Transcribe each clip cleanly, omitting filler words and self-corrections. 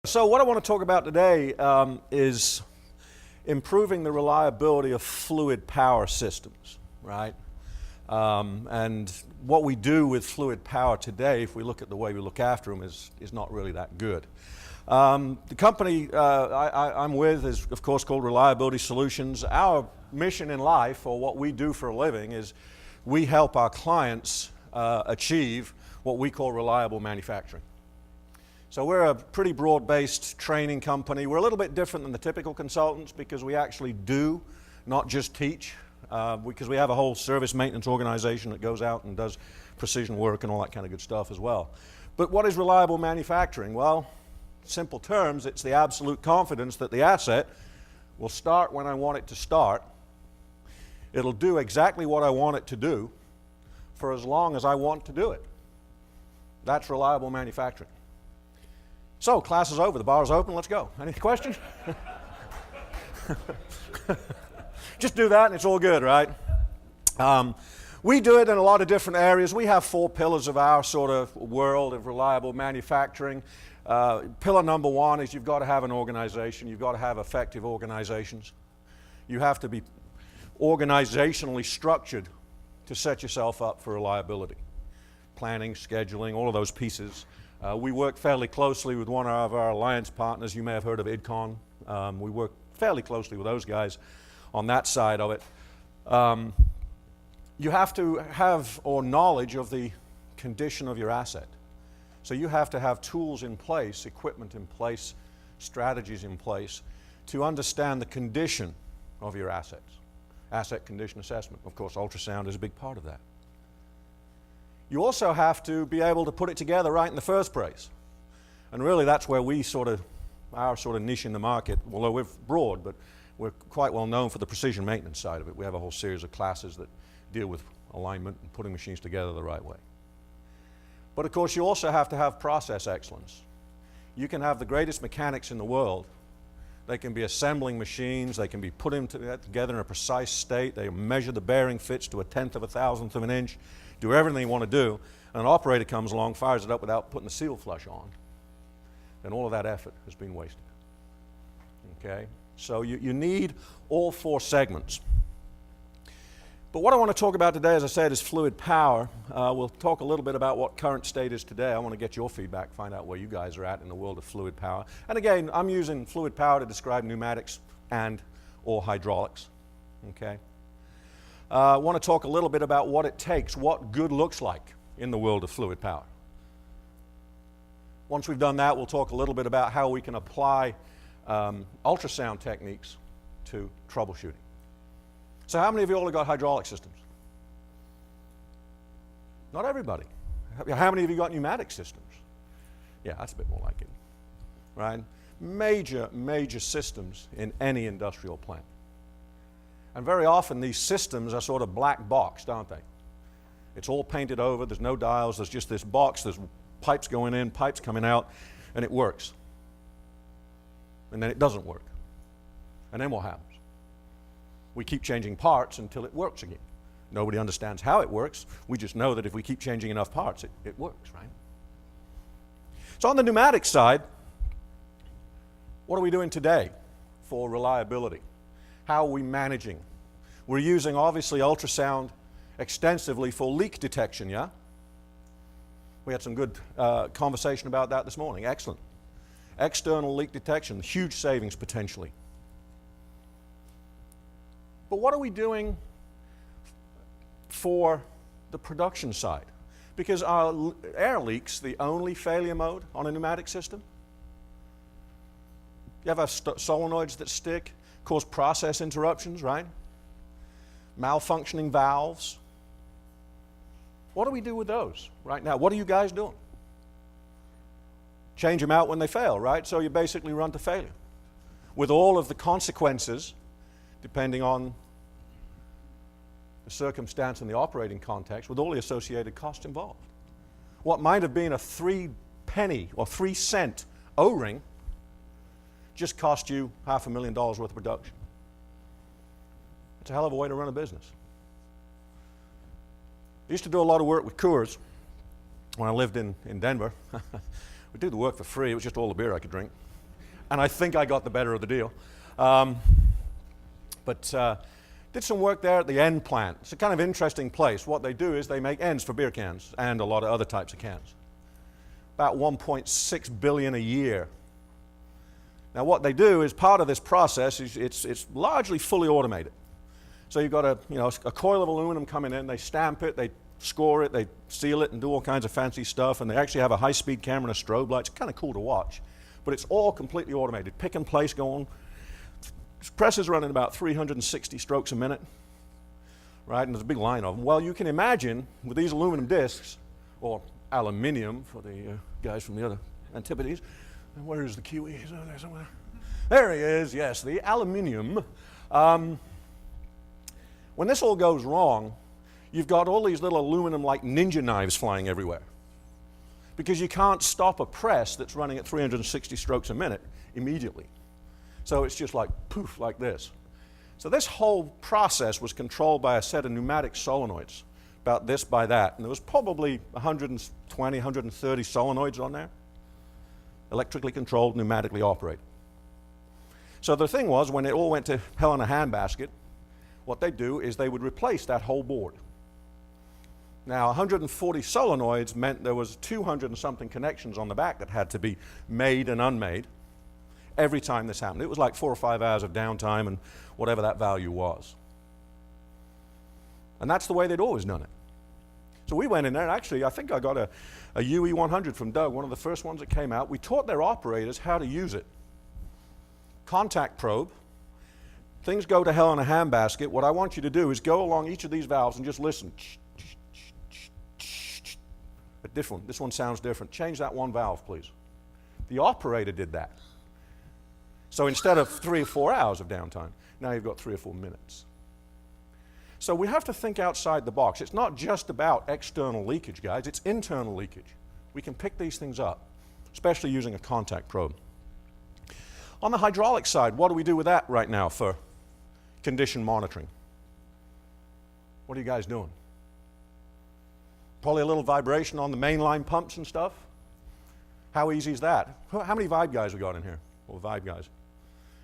So what I want to talk about today is improving the reliability of fluid power systems, right? And what we do with fluid power today, if we look at the way we look after them, is not really that good. The company I'm with is, of course, called Reliability Solutions. Our mission in life, or what we do for a living, is we help our clients achieve what we call reliable manufacturing. So we're a pretty broad-based training company. We're a little bit different than the typical consultants because we actually do, not just teach, because we have a whole service maintenance organization that goes out and does precision work and all that kind of good stuff as well. But what is reliable manufacturing? Well, simple terms, it's the absolute confidence that the asset will start when I want it to start. It'll do exactly what I want it to do for as long as I want to do it. That's reliable manufacturing. So, class is over, the bar is open, let's go. Any questions? Just do that and it's all good, right? We do it in a lot of different areas. We have 4 pillars of our sort of world of reliable manufacturing. Pillar number 1 is you've got to have an organization. You've got to have effective organizations. You have to be organizationally structured to set yourself up for reliability. Planning, scheduling, all of those pieces. We work fairly closely with one of our alliance partners. You may have heard of IDCON. We work fairly closely with those guys on that side of it. You have to have knowledge of the condition of your asset. So you have to have tools in place, equipment in place, strategies in place to understand the condition of your assets. Asset condition assessment. Of course, ultrasound is a big part of that. You also have to be able to put it together right in the first place. And really that's where our sort of niche in the market, although we're broad, but we're quite well known for the precision maintenance side of it. We have a whole series of classes that deal with alignment and putting machines together the right way. But of course you also have to have process excellence. You can have the greatest mechanics in the world. They can be assembling machines, they can be putting together in a precise state, they measure the bearing fits to a 1/10 of a 1,000th of an inch, do everything they want to do, and an operator comes along, fires it up without putting the seal flush on, then all of that effort has been wasted. Okay? So you need all 4 segments. But what I want to talk about today, as I said, is fluid power. We'll talk a little bit about what current state is today. I want to get your feedback, find out where you guys are at in the world of fluid power. And again, I'm using fluid power to describe pneumatics or hydraulics. Okay? I want to talk a little bit about what it takes, what good looks like in the world of fluid power. Once we've done that, we'll talk a little bit about how we can apply ultrasound techniques to troubleshooting. So how many of you all have got hydraulic systems? Not everybody. How many of you got pneumatic systems? Yeah, that's a bit more like it, right? Major systems in any industrial plant. And very often these systems are sort of black boxed, aren't they? It's all painted over, there's no dials, there's just this box, there's pipes going in, pipes coming out, and it works. And then it doesn't work. And then what happens? We keep changing parts until it works again. Nobody understands how it works. We just know that if we keep changing enough parts, it works, right? So on the pneumatic side, what are we doing today for reliability? How are we managing? We're using, obviously, ultrasound extensively for leak detection, yeah? We had some good conversation about that this morning. Excellent. External leak detection, huge savings potentially. But what are we doing for the production side? Because are air leaks the only failure mode on a pneumatic system? You have solenoids that stick, cause process interruptions, right? Malfunctioning valves. What do we do with those right now? What are you guys doing? Change them out when they fail, right? So you basically run to failure with all of the consequences depending on the circumstance and the operating context, with all the associated costs involved. What might have been a 3 penny or 3 cent O-ring just cost you $500,000 worth of production. It's a hell of a way to run a business. I used to do a lot of work with Coors when I lived in Denver. We did the work for free. It was just all the beer I could drink. And I think I got the better of the deal. Did some work there at the end plant. It's a kind of interesting place. What they do is they make ends for beer cans and a lot of other types of cans. About 1.6 billion a year. Now what they do is part of this process is it's largely fully automated. So you've got a coil of aluminum coming in, they stamp it, they score it, they seal it and do all kinds of fancy stuff, and they actually have a high-speed camera and a strobe light. It's kind of cool to watch, but it's all completely automated. Pick and place going. Presses running about 360 strokes a minute, right? And there's a big line of them. Well, you can imagine with these aluminum discs, or aluminium for the guys from the other antipodes. And where is the Kiwi? He's over there somewhere. There he is, yes, the aluminium. When this all goes wrong, you've got all these little aluminum-like ninja knives flying everywhere, because you can't stop a press that's running at 360 strokes a minute immediately. So it's just like poof, like this. So this whole process was controlled by a set of pneumatic solenoids, about this by that. And there was probably 120, 130 solenoids on there, electrically controlled, pneumatically operated. So the thing was, when it all went to hell in a handbasket, what they'd do is they would replace that whole board. Now, 140 solenoids meant there was 200 and something connections on the back that had to be made and unmade every time this happened. It was like 4 or 5 hours of downtime and whatever that value was. And that's the way they'd always done it. So we went in there, and actually I think I got a UE100 from Doug, one of the first ones that came out. We taught their operators how to use it. Contact probe. Things go to hell in a handbasket. What I want you to do is go along each of these valves and just listen. This one sounds different. Change that one valve, please. The operator did that. So instead of 3 or 4 hours of downtime, now you've got 3 or 4 minutes. So we have to think outside the box. It's not just about external leakage, guys. It's internal leakage. We can pick these things up, especially using a contact probe. On the hydraulic side, what do we do with that right now for condition monitoring? What are you guys doing? Probably a little vibration on the mainline pumps and stuff. How easy is that? How many Vibe guys we got in here? Or Vibe guys?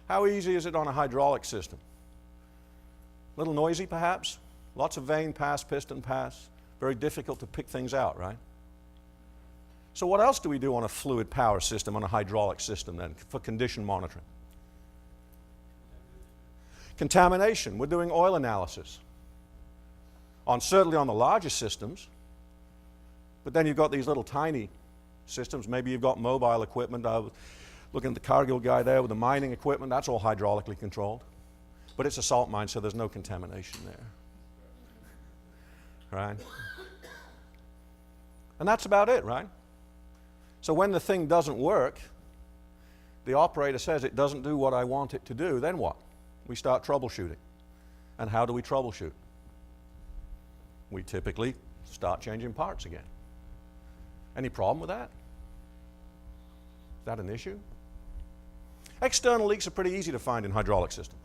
How easy is it on a hydraulic system? A little noisy, perhaps? Lots of vane pass, piston pass. Very difficult to pick things out, right? So what else do we do on a fluid power system, on a hydraulic system then, for condition monitoring? Contamination. We're doing oil analysis. Certainly on the larger systems, but then you've got these little tiny systems. Maybe you've got mobile equipment. Looking at the Cargill guy there with the mining equipment, that's all hydraulically controlled. But it's a salt mine, so there's no contamination there. Right? And that's about it, right? So when the thing doesn't work, the operator says it doesn't do what I want it to do, then what? We start troubleshooting. And how do we troubleshoot? We typically start changing parts again. Any problem with that? Is that an issue? External leaks are pretty easy to find in hydraulic systems,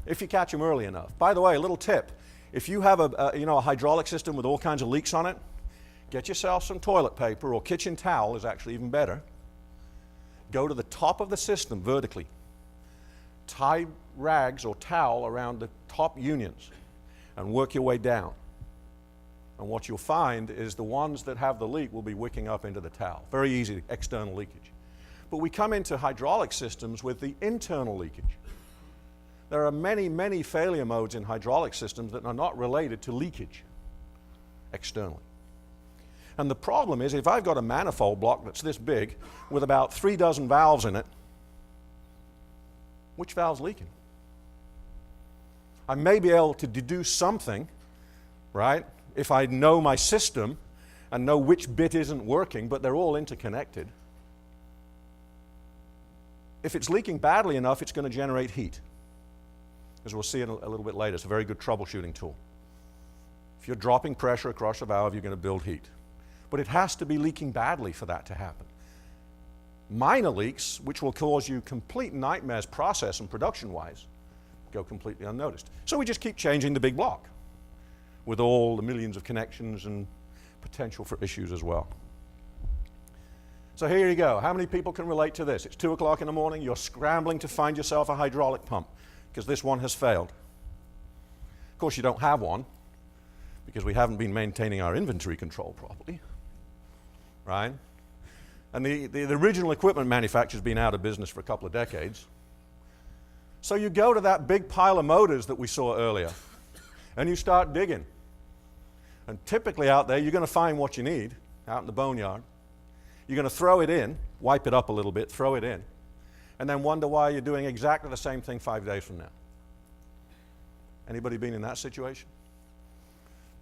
if you catch them early enough. By the way, a little tip. If you have a hydraulic system with all kinds of leaks on it, get yourself some toilet paper, or kitchen towel is actually even better. Go to the top of the system vertically. Tie rags or towel around the top unions and work your way down. And what you'll find is the ones that have the leak will be wicking up into the towel. Very easy external leakage. But we come into hydraulic systems with the internal leakage. There are many, many failure modes in hydraulic systems that are not related to leakage externally. And the problem is, if I've got a manifold block that's this big with about 3 dozen valves in it, which valve's leaking? I may be able to deduce something, right, if I know my system and know which bit isn't working, but they're all interconnected. If it's leaking badly enough, it's going to generate heat. As we'll see in a little bit later, it's a very good troubleshooting tool. If you're dropping pressure across a valve, you're going to build heat. But it has to be leaking badly for that to happen. Minor leaks, which will cause you complete nightmares process and production-wise, go completely unnoticed. So we just keep changing the big block with all the millions of connections and potential for issues as well. So here you go. How many people can relate to this? It's 2 o'clock in the morning. You're scrambling to find yourself a hydraulic pump because this one has failed. Of course, you don't have one because we haven't been maintaining our inventory control properly, right? And the original equipment manufacturer's been out of business for a couple of decades. So you go to that big pile of motors that we saw earlier, and you start digging. And typically out there, you're going to find what you need out in the boneyard. You're going to throw it in, wipe it up a little bit, throw it in, and then wonder why you're doing exactly the same thing 5 days from now. Anybody been in that situation?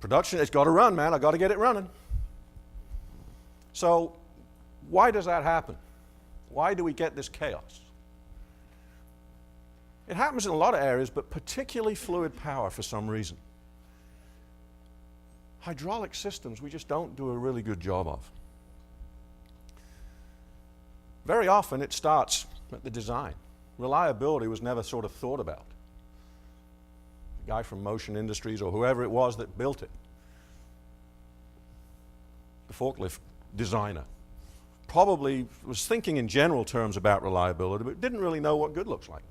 Production, it's got to run, man. I've got to get it running. So why does that happen? Why do we get this chaos? It happens in a lot of areas, but particularly fluid power for some reason. Hydraulic systems, we just don't do a really good job of. Very often it starts at the design. Reliability was never sort of thought about. The guy from Motion Industries or whoever it was that built it, the forklift designer, probably was thinking in general terms about reliability, but didn't really know what good looks like.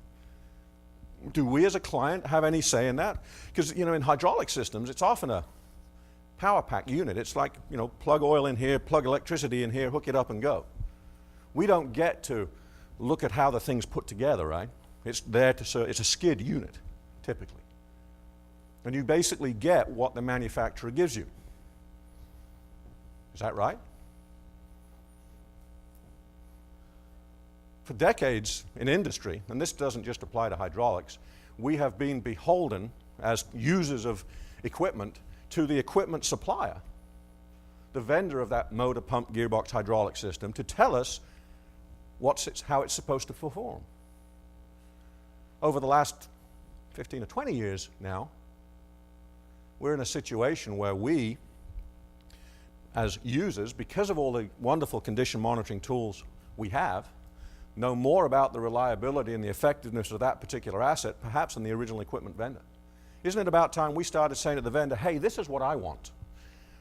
Do we as a client have any say in that? Because, you know, in hydraulic systems, it's often a power pack unit. It's like, you know, plug oil in here, plug electricity in here, hook it up and go. We don't get to look at how the thing's put together, right? It's there to serve, it's a skid unit, typically. And you basically get what the manufacturer gives you. Is that right? For decades in industry, and this doesn't just apply to hydraulics, we have been beholden as users of equipment to the equipment supplier, the vendor of that motor, pump, gearbox, hydraulic system, to tell us how it's supposed to perform. Over the last 15 or 20 years now, we're in a situation where we, as users, because of all the wonderful condition monitoring tools we have, know more about the reliability and the effectiveness of that particular asset, perhaps than the original equipment vendor. Isn't it about time we started saying to the vendor, hey, this is what I want.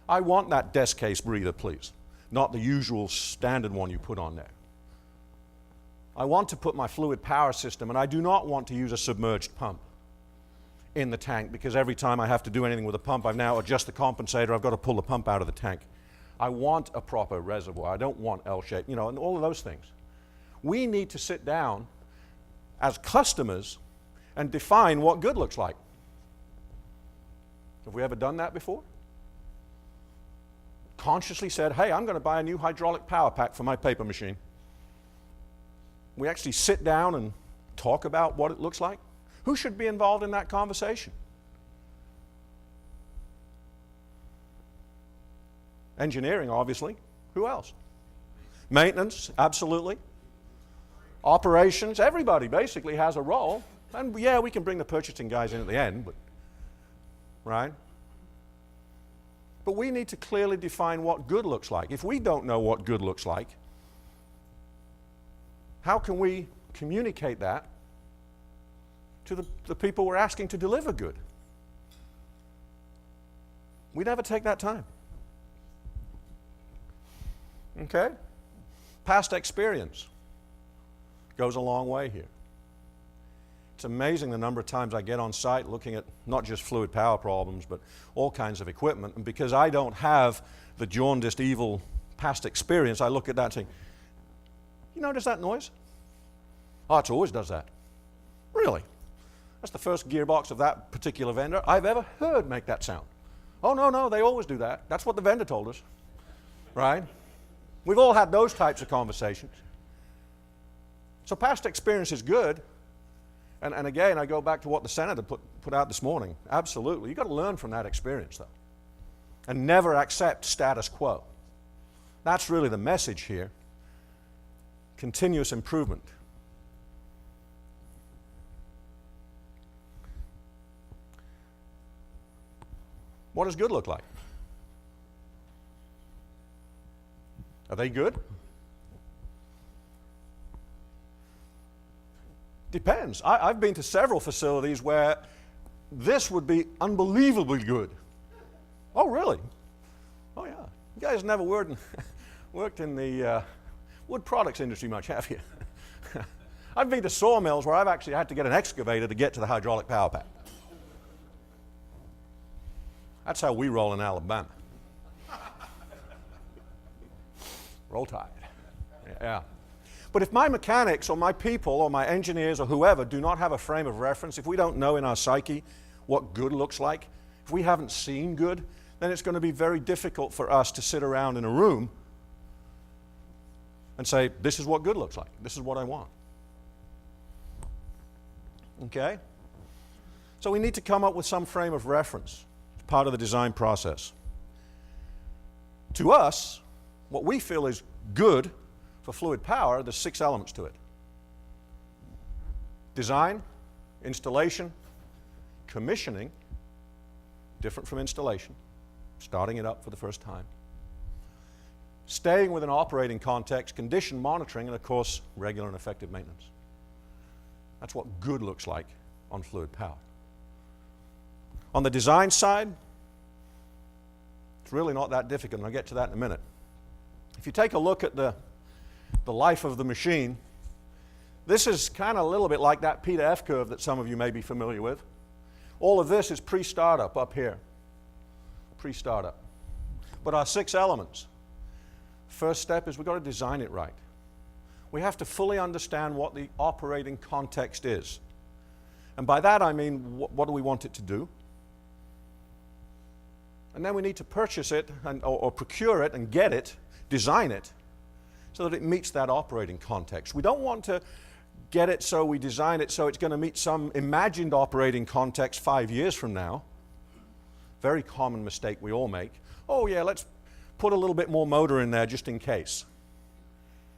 I want that desk case breather, please, not the usual standard one you put on there. I want to put my fluid power system, and I do not want to use a submerged pump in the tank because every time I have to do anything with a pump, I've now adjust the compensator, I've got to pull the pump out of the tank. I want a proper reservoir. I don't want L-shaped, you know, and all of those things. We need to sit down as customers and define what good looks like. Have we ever done that before? Consciously said, hey, I'm going to buy a new hydraulic power pack for my paper machine. We actually sit down and talk about what it looks like. Who should be involved in that conversation? Engineering, obviously. Who else? Maintenance, absolutely. Operations, everybody basically has a role. And yeah, we can bring the purchasing guys in at the end, but, right? But we need to clearly define what good looks like. If we don't know what good looks like, how can we communicate that to the people we're asking to deliver good? We never take that time. Okay? Past experience goes a long way here. It's amazing the number of times I get on site looking at not just fluid power problems, but all kinds of equipment. And because I don't have the jaundiced, evil past experience, I look at that and say, you notice that noise? Oh, it always does that. Really? That's the first gearbox of that particular vendor I've ever heard make that sound. Oh, no, they always do that. That's what the vendor told us, right? We've all had those types of conversations. So past experience is good. And again, I go back to what the senator put out this morning. Absolutely. You've got to learn from that experience, though. And never accept status quo. That's really the message here. Continuous improvement. What does good look like? Are they good? Depends. I've been to several facilities where this would be unbelievably good. Oh, really? Oh, yeah. You guys never worked in the wood products industry much, have you? I've been to sawmills where I've actually had to get an excavator to get to the hydraulic power pack. That's how we roll in Alabama. Roll Tide. Yeah. But if my mechanics or my people or my engineers or whoever do not have a frame of reference, if we don't know in our psyche what good looks like, if we haven't seen good, then it's going to be very difficult for us to sit around in a room and say, this is what good looks like. This is what I want. Okay? So we need to come up with some frame of reference. It's part of the design process. To us, what we feel is good for fluid power, there's 6 elements to it. Design, installation, commissioning, different from installation, starting it up for the first time. Staying with an operating context, condition monitoring, and of course, regular and effective maintenance. That's what good looks like on fluid power. On the design side, it's really not that difficult, and I'll get to that in a minute. If you take a look at the life of the machine, this is kind of a little bit like that P to F curve that some of you may be familiar with. All of this is pre-startup up here. Pre-startup. But our 6 elements. First step is we've got to design it right. We have to fully understand what the operating context is. And by that I mean, what do we want it to do? And then we need to purchase it or procure it and get it, design it, so that it meets that operating context. We don't want to get it so we design it so it's going to meet some imagined operating context 5 years from now. Very common mistake we all make. Oh yeah, let's put a little bit more motor in there just in case.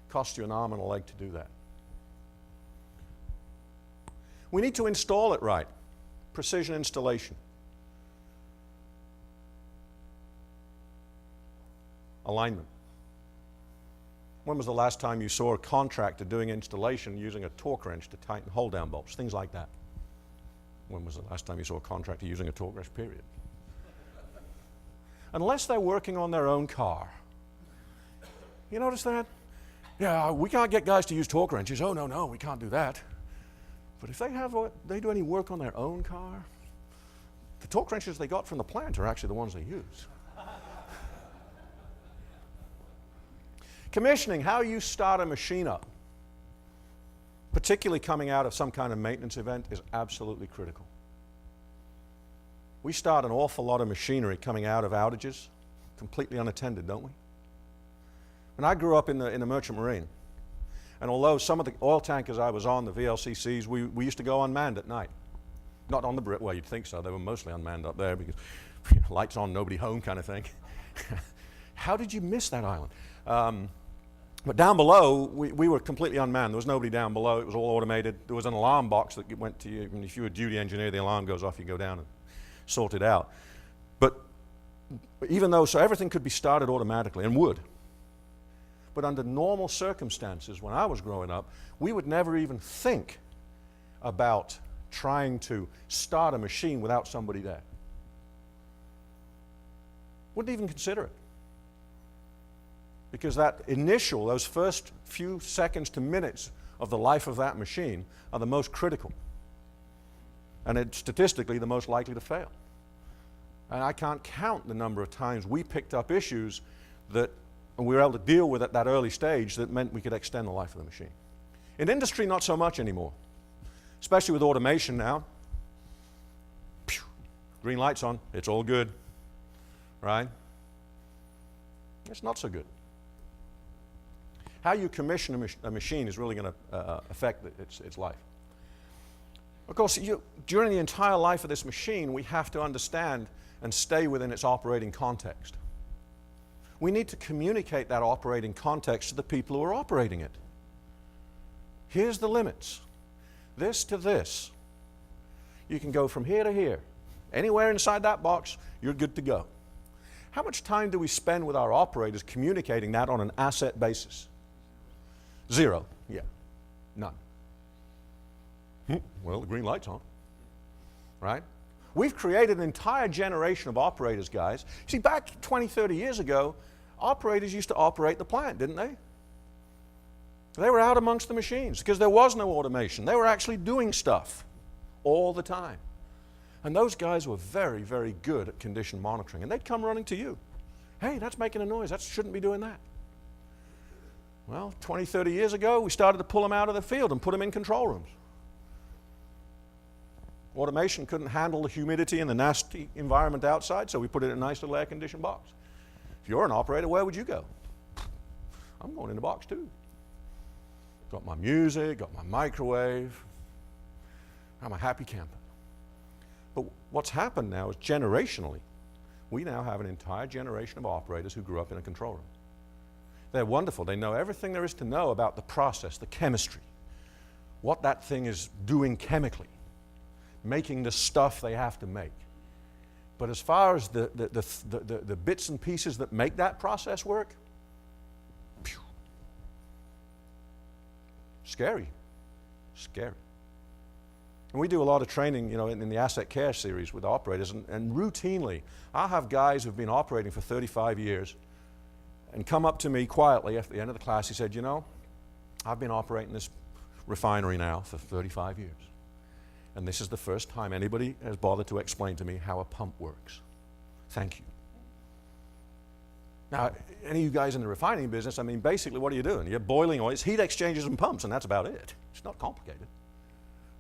Costs you an arm and a leg to do that. We need to install it right. Precision installation. Alignment. When was the last time you saw a contractor doing installation using a torque wrench to tighten hold-down bolts? Things like that. When was the last time you saw a contractor using a torque wrench, period? Unless they're working on their own car. You notice that? Yeah, we can't get guys to use torque wrenches. Oh, no, we can't do that. But if they do any work on their own car, the torque wrenches they got from the plant are actually the ones they use. Commissioning, how you start a machine up, particularly coming out of some kind of maintenance event, is absolutely critical. We start an awful lot of machinery coming out of outages completely unattended, don't we? And I grew up in the Merchant Marine. And although some of the oil tankers I was on, the VLCCs, we used to go unmanned at night. Not on the Brit, well, you'd think so. They were mostly unmanned up there because lights on, nobody home kind of thing. How did you miss that island? But down below, we were completely unmanned. There was nobody down below. It was all automated. There was an alarm box that went to you. And if you were a duty engineer, the alarm goes off, you go down and sort it out. But even though, so everything could be started automatically and would. But under normal circumstances, when I was growing up, we would never even think about trying to start a machine without somebody there. Wouldn't even consider it. Because those first few seconds to minutes of the life of that machine are the most critical. And it's statistically the most likely to fail. And I can't count the number of times we picked up issues that we were able to deal with at that early stage that meant we could extend the life of the machine. In industry, not so much anymore. Especially with automation now. Pew, green light's on, it's all good. Right? It's not so good. How you commission a machine is really going to affect its life. Of course, during the entire life of this machine, we have to understand and stay within its operating context. We need to communicate that operating context to the people who are operating it. Here's the limits. This to this. You can go from here to here. Anywhere inside that box, you're good to go. How much time do we spend with our operators communicating that on an asset basis? 0. Yeah. None. Well, the green light's on. Right? We've created an entire generation of operators, guys. See, back 20, 30 years ago, operators used to operate the plant, didn't they? They were out amongst the machines because there was no automation. They were actually doing stuff all the time. And those guys were very, very good at condition monitoring. And they'd come running to you. Hey, that's making a noise. That shouldn't be doing that. Well, 20, 30 years ago, we started to pull them out of the field and put them in control rooms. Automation couldn't handle the humidity and the nasty environment outside, so we put it in a nice little air-conditioned box. If you're an operator, where would you go? I'm going in the box too. Got my music, got my microwave. I'm a happy camper. But what's happened now is generationally, we now have an entire generation of operators who grew up in a control room. They're wonderful. They know everything there is to know about the process, the chemistry, what that thing is doing chemically, making the stuff they have to make. But as far as the bits and pieces that make that process work, phew, scary, scary. And we do a lot of training, you know, in the asset care series with operators, and routinely, I'll have guys who've been operating for 35 years and come up to me quietly at the end of the class. He said, you know, I've been operating this refinery now for 35 years. And this is the first time anybody has bothered to explain to me how a pump works. Thank you. Now, any of you guys in the refining business, I mean, basically what are you doing? You're boiling oil. It's heat exchangers and pumps, and that's about it. It's not complicated,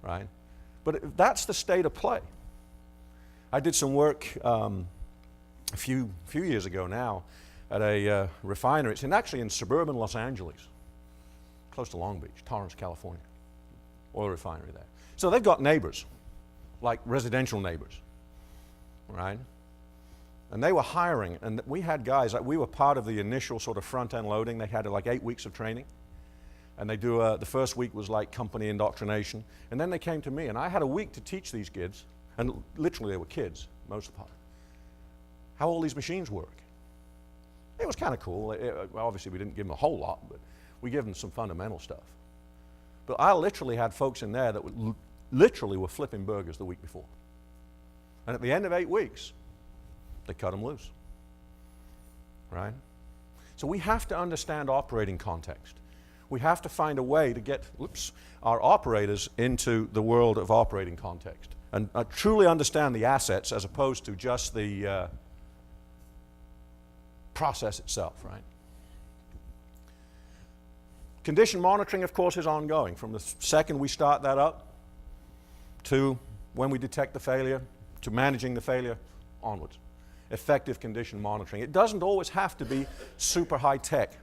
right? But that's the state of play. I did some work a few years ago now at a refinery. It's actually in suburban Los Angeles, close to Long Beach, Torrance, California. Oil refinery there. So they've got neighbors, like residential neighbors, right? And they were hiring, and we had guys, like we were part of the initial sort of front-end loading. They had like 8 weeks of training. And they do, the first week was like company indoctrination. And then they came to me, and I had a week to teach these kids, and literally they were kids, most of the part, how all these machines work. It was kind of cool. Well, obviously we didn't give them a whole lot, but we gave them some fundamental stuff. But I literally had folks in there that literally were flipping burgers the week before. And at the end of 8 weeks, they cut them loose, right? So we have to understand operating context. We have to find a way to get our operators into the world of operating context and truly understand the assets as opposed to just the process itself, right? Condition monitoring, of course, is ongoing. From the second we start that up to when we detect the failure, to managing the failure, onwards. Effective condition monitoring. It doesn't always have to be super high tech.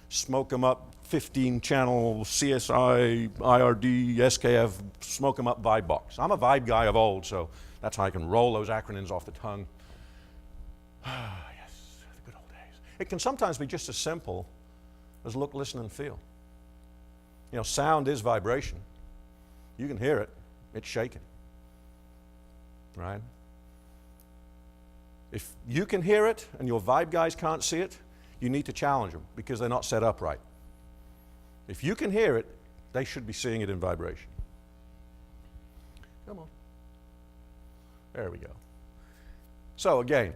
Smoke 'em up, 15-channel CSI, IRD, SKF, smoke 'em up vibe box. I'm a vibe guy of old, so that's how I can roll those acronyms off the tongue. Yes, the good old days. It can sometimes be just as simple as look, listen, and feel. You know, sound is vibration. You can hear it. It's shaking, right? If you can hear it and your vibe guys can't see it, you need to challenge them because they're not set up right. If you can hear it, they should be seeing it in vibration. Come on. There we go. So again,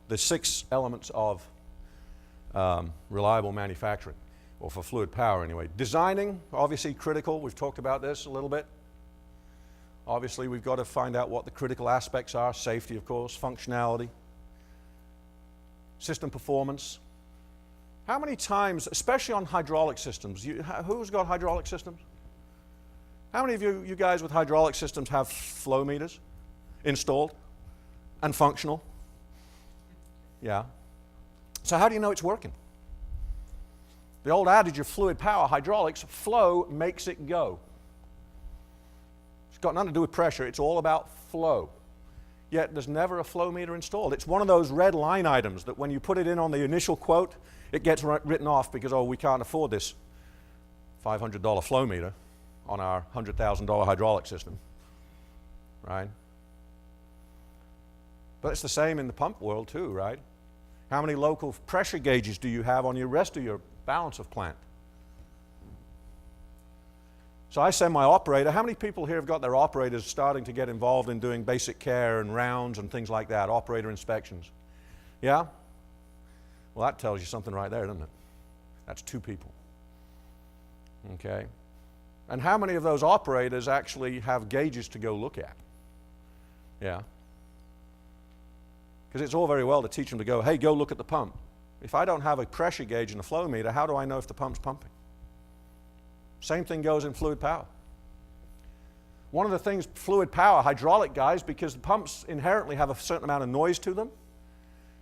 the 6 elements of reliable manufacturing, or for fluid power anyway. Designing, obviously critical. We've talked about this a little bit. Obviously, we've got to find out what the critical aspects are. Safety, of course, functionality, system performance. How many times, especially on hydraulic systems, who's got hydraulic systems? How many of you guys with hydraulic systems have flow meters installed and functional? Yeah. So how do you know it's working? The old adage of fluid power, hydraulics, flow makes it go. It's got nothing to do with pressure. It's all about flow. Yet there's never a flow meter installed. It's one of those red line items that when you put it in on the initial quote, it gets written off because, oh, we can't afford this $500 flow meter on our $100,000 hydraulic system, right? But it's the same in the pump world too, right? How many local pressure gauges do you have on your rest of your balance of plant? So I send my operator. How many people here have got their operators starting to get involved in doing basic care and rounds and things like that, operator inspections? Yeah? Well, that tells you something right there, doesn't it? That's 2 people. Okay? And how many of those operators actually have gauges to go look at? Yeah. Because it's all very well to teach them to go, hey, go look at the pump. If I don't have a pressure gauge and a flow meter, how do I know if the pump's pumping? Same thing goes in fluid power. One of the things, fluid power, hydraulic guys, because the pumps inherently have a certain amount of noise to them,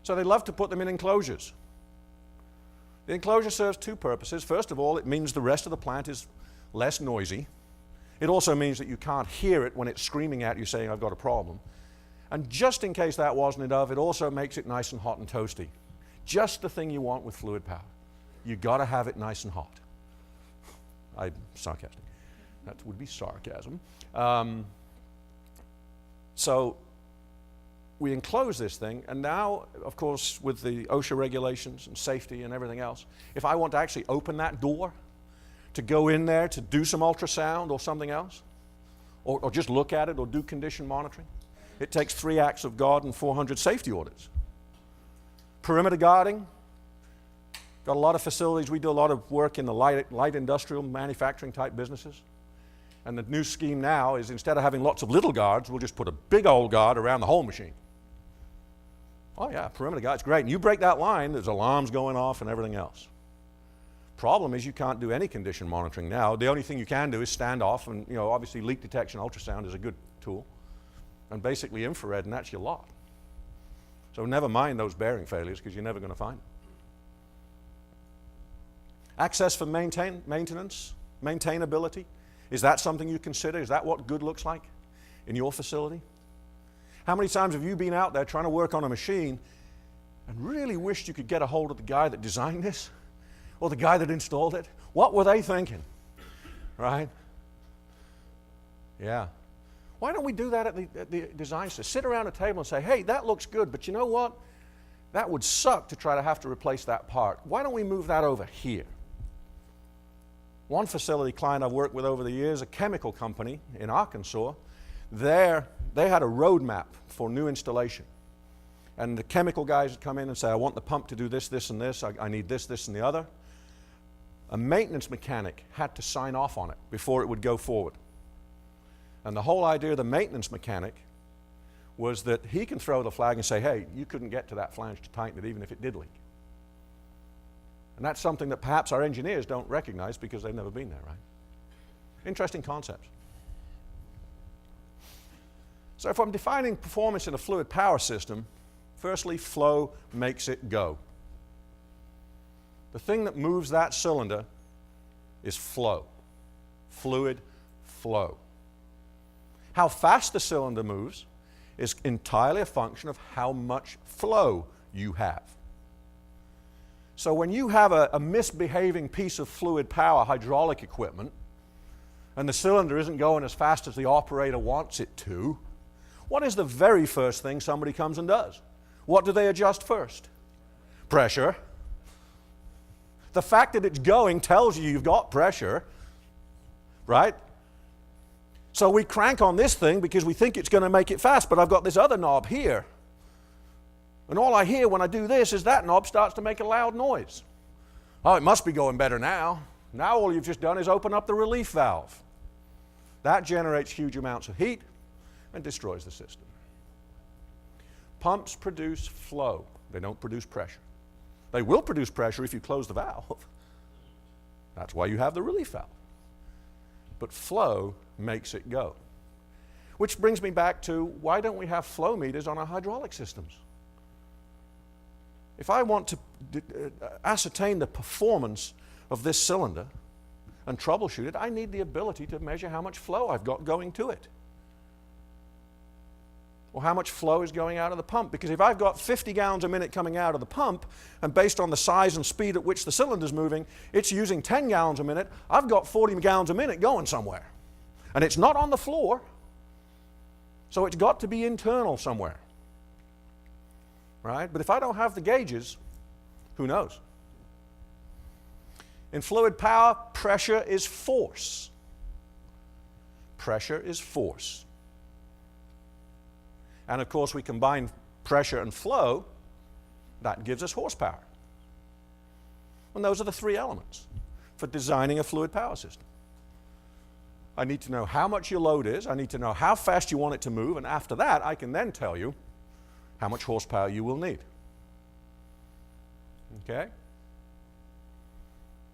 so they love to put them in enclosures. The enclosure serves two purposes. First of all, it means the rest of the plant is less noisy. It also means that you can't hear it when it's screaming at you saying, I've got a problem. And just in case that wasn't enough, it also makes it nice and hot and toasty. Just the thing you want with fluid power. You got to have it nice and hot. I'm sarcastic. That would be sarcasm. So we enclose this thing, and now, of course, with the OSHA regulations and safety and everything else, if I want to actually open that door to go in there to do some ultrasound or something else, or just look at it or do condition monitoring, it takes 3 acts of God and 400 safety audits. Perimeter guarding. Got a lot of facilities. We do a lot of work in the light industrial manufacturing type businesses. And the new scheme now is instead of having lots of little guards, we'll just put a big old guard around the whole machine. Oh yeah, perimeter guard's great. And you break that line, there's alarms going off and everything else. Problem is you can't do any condition monitoring now. The only thing you can do is stand off, and obviously leak detection ultrasound is a good tool. And basically infrared, and that's your lot. So never mind those bearing failures, because you're never going to find them. Access for maintenance, maintainability. Is that something you consider? Is that what good looks like in your facility? How many times have you been out there trying to work on a machine and really wished you could get a hold of the guy that designed this or the guy that installed it? What were they thinking? Right? Yeah. Why don't we do that at the design center? Sit around a table and say, hey, that looks good, but you know what? That would suck to try to have to replace that part. Why don't we move that over here? One facility client I've worked with over the years, a chemical company in Arkansas, they had a roadmap for new installation. And the chemical guys would come in and say, I want the pump to do this, this, and this. I need this, this, and the other. A maintenance mechanic had to sign off on it before it would go forward. And the whole idea of the maintenance mechanic was that he can throw the flag and say, hey, you couldn't get to that flange to tighten it even if it did leak. And that's something that perhaps our engineers don't recognize because they've never been there, right? Interesting concepts. So if I'm defining performance in a fluid power system, firstly, flow makes it go. The thing that moves that cylinder is flow. Fluid flow. How fast the cylinder moves is entirely a function of how much flow you have. So when you have a misbehaving piece of fluid power hydraulic equipment and the cylinder isn't going as fast as the operator wants it to, what is the very first thing somebody comes and does? What do they adjust first? Pressure. The fact that it's going tells you you've got pressure, right? So we crank on this thing because we think it's going to make it fast, but I've got this other knob here. And all I hear when I do this is that knob starts to make a loud noise. Oh, it must be going better now. Now all you've just done is open up the relief valve. That generates huge amounts of heat and destroys the system. Pumps produce flow. They don't produce pressure. They will produce pressure if you close the valve. That's why you have the relief valve. But flow makes it go. Which brings me back to, why don't we have flow meters on our hydraulic systems? If I want to ascertain the performance of this cylinder and troubleshoot it, I need the ability to measure how much flow I've got going to it. Or how much flow is going out of the pump. Because if I've got 50 gallons a minute coming out of the pump, and based on the size and speed at which the cylinder's moving, it's using 10 gallons a minute, I've got 40 gallons a minute going somewhere. And it's not on the floor, so it's got to be internal somewhere. Right? But if I don't have the gauges, who knows? In fluid power, pressure is force. Pressure is force. And of course, we combine pressure and flow, that gives us horsepower. And those are the three elements. for designing a fluid power system. I need to know how much your load is, I need to know how fast you want it to move, and after that I can then tell you how much horsepower you will need. Okay?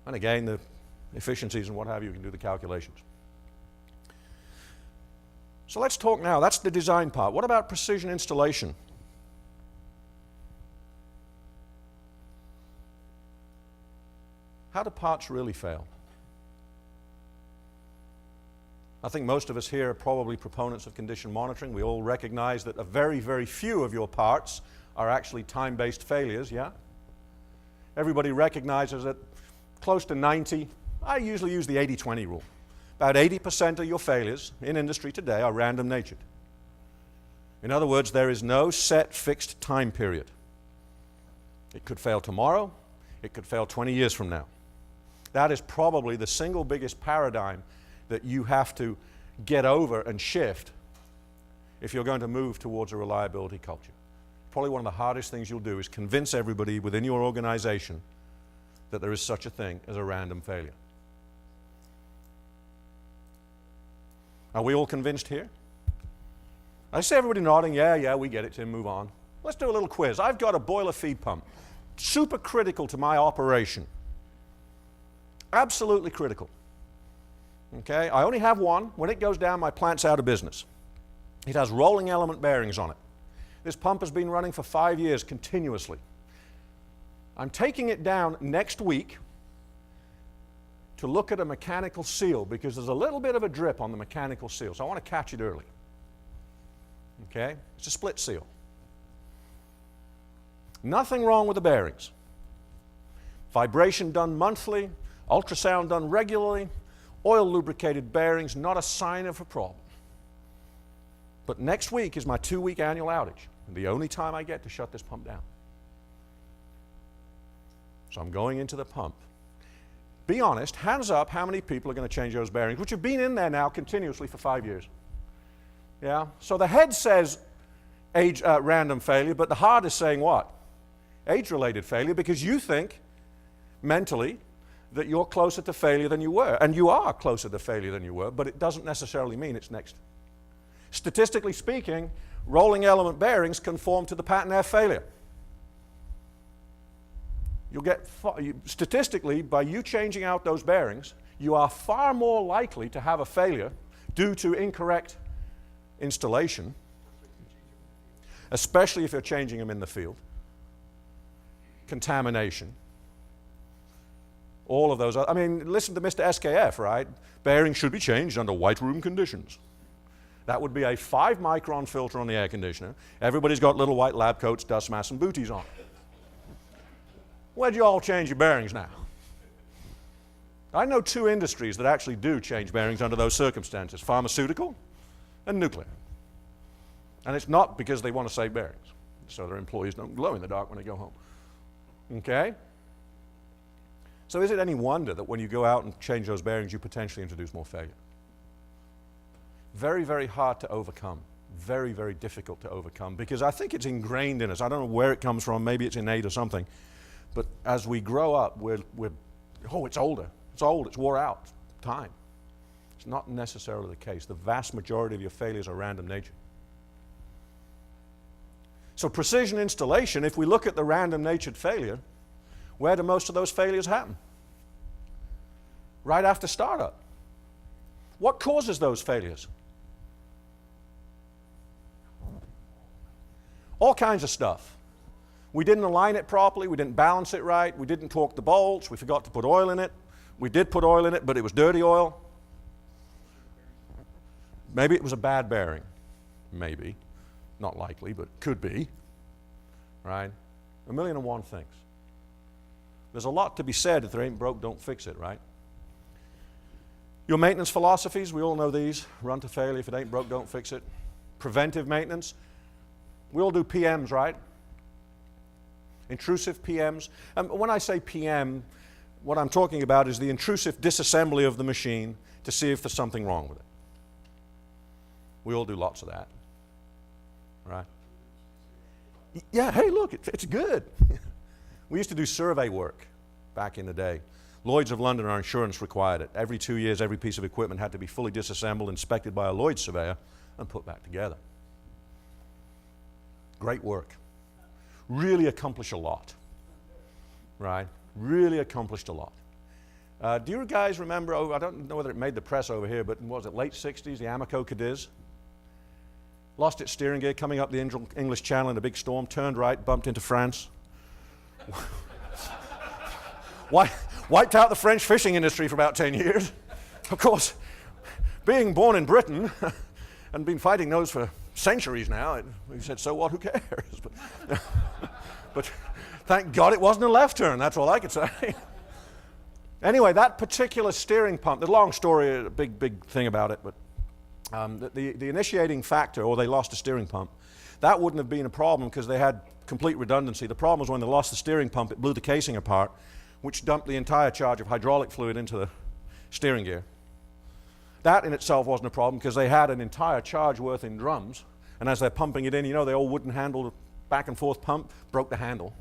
And again, the efficiencies and what have you, you can do the calculations. So let's talk now, that's the design part. What about precision installation? How do parts really fail? I think most of us here are probably proponents of condition monitoring. We all recognize that a very, very few of your parts are actually time-based failures, yeah? Everybody recognizes that close to 90, I usually use the 80-20 rule. About 80% of your failures in industry today are random natured. In other words, there is no set fixed time period. It could fail tomorrow, it could fail 20 years from now. That is probably the single biggest paradigm that you have to get over and shift if you're going to move towards a reliability culture. Probably one of the hardest things you'll do is convince everybody within your organization that there is such a thing as a random failure. Are we all convinced here? I see everybody nodding, yeah, we get it, Tim, move on. Let's do a little quiz. I've got a boiler feed pump, super critical to my operation. Absolutely critical. Okay, I only have one. When it goes down, my plant's out of business. It has rolling element bearings on it. This pump has been running for 5 years continuously. I'm taking it down next week to look at a mechanical seal because there's a little bit of a drip on the mechanical seal, so I want to catch it early. Okay, it's a split seal. Nothing wrong with the bearings. Vibration done monthly, ultrasound done regularly, oil lubricated bearings, not a sign of a problem. But next week is my 2-week annual outage, and the only time I get to shut this pump down. So I'm going into the pump. Be honest, hands up, how many people are going to change those bearings, which have been in there now continuously for 5 years? Yeah? So the head says random failure, but the heart is saying what? Age-related failure, because you think mentally that you're closer to failure than you were. And you are closer to failure than you were, but it doesn't necessarily mean it's next. Statistically speaking, rolling element bearings conform to the pattern F failure. You'll get, statistically, by you changing out those bearings, you are far more likely to have a failure due to incorrect installation, especially if you're changing them in the field, contamination, all of those. I mean, listen to Mr. SKF, right? Bearings should be changed under white room conditions. That would be a 5-micron filter on the air conditioner. Everybody's got little white lab coats, dust masks, and booties on. Where'd you all change your bearings now? I know 2 industries that actually do change bearings under those circumstances, pharmaceutical and nuclear. And it's not because they want to save bearings, so their employees don't glow in the dark when they go home. Okay? So is it any wonder that when you go out and change those bearings, you potentially introduce more failure? Very, very hard to overcome. Very, very difficult to overcome because I think it's ingrained in us. I don't know where it comes from. Maybe it's innate or something. But as we grow up, it's older. It's old. It's wore out. Time. It's not necessarily the case. The vast majority of your failures are random nature. So precision installation, if we look at the random natured failure, where do most of those failures happen? Right after startup. What causes those failures? All kinds of stuff. We didn't align it properly, we didn't balance it right, we didn't torque the bolts, we forgot to put oil in it. We did put oil in it, but it was dirty oil. Maybe it was a bad bearing. Maybe. Not likely, but could be. Right? 1,000,001 things. There's a lot to be said. If there ain't broke, don't fix it, right? Your maintenance philosophies, we all know these. Run to failure. If it ain't broke, don't fix it. Preventive maintenance. We all do PMs, right? Intrusive PMs. When I say PM, what I'm talking about is the intrusive disassembly of the machine to see if there's something wrong with it. We all do lots of that, right? Yeah, hey, look, it's good. We used to do survey work back in the day. Lloyd's of London, our insurance required it. Every 2 years, every piece of equipment had to be fully disassembled, inspected by a Lloyd's surveyor, and put back together. Great work. Really accomplished a lot, right? Really accomplished a lot. Do you guys remember, I don't know whether it made the press over here, but was it late 60s, the Amoco Cadiz? Lost its steering gear coming up the English Channel in a big storm, turned right, bumped into France. Wiped out the French fishing industry for about 10 years. Of course, being born in Britain and been fighting those for centuries now, we said, so what, who cares? But thank God it wasn't a left turn, that's all I could say. Anyway, that particular steering pump, the long story, a big thing about it, but the initiating factor, or they lost a steering pump, that wouldn't have been a problem because they had complete redundancy. The problem was when they lost the steering pump, it blew the casing apart, which dumped the entire charge of hydraulic fluid into the steering gear. That in itself wasn't a problem because they had an entire charge worth in drums, and as they're pumping it in, you know, the old wooden handle back and forth pump broke the handle.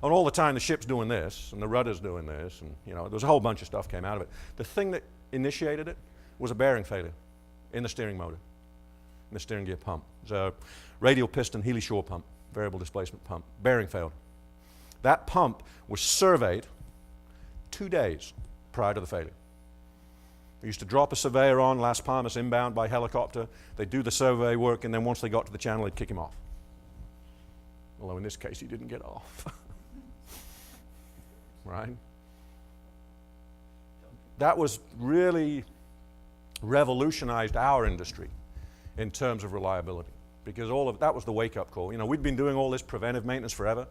And all the time the ship's doing this, and the rudder's doing this, and you know, there was a whole bunch of stuff came out of it. The thing that initiated it was a bearing failure in the steering motor, in the steering gear pump. It was a radial piston Healy Shore pump, variable displacement pump. Bearing failed. That pump was surveyed 2 days prior to the failure. We used to drop a surveyor on Las Palmas inbound by helicopter. They'd do the survey work, and then once they got to the channel, they'd kick him off. Although in this case, he didn't get off. Right? That was really revolutionized our industry in terms of reliability, because all of that was the wake-up call. You know, we'd been doing all this preventive maintenance forever,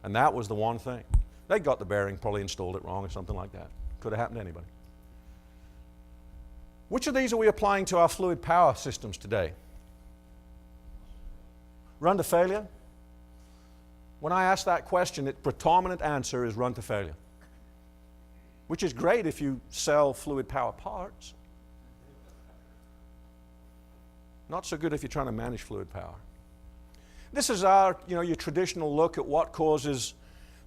and that was the one thing. They got the bearing, probably installed it wrong or something like that. Could have happened to anybody. Which of these are we applying to our fluid power systems today? Run to failure? When I ask that question, the predominant answer is run to failure, which is great if you sell fluid power parts. Not so good if you're trying to manage fluid power. This is our, your traditional look at what causes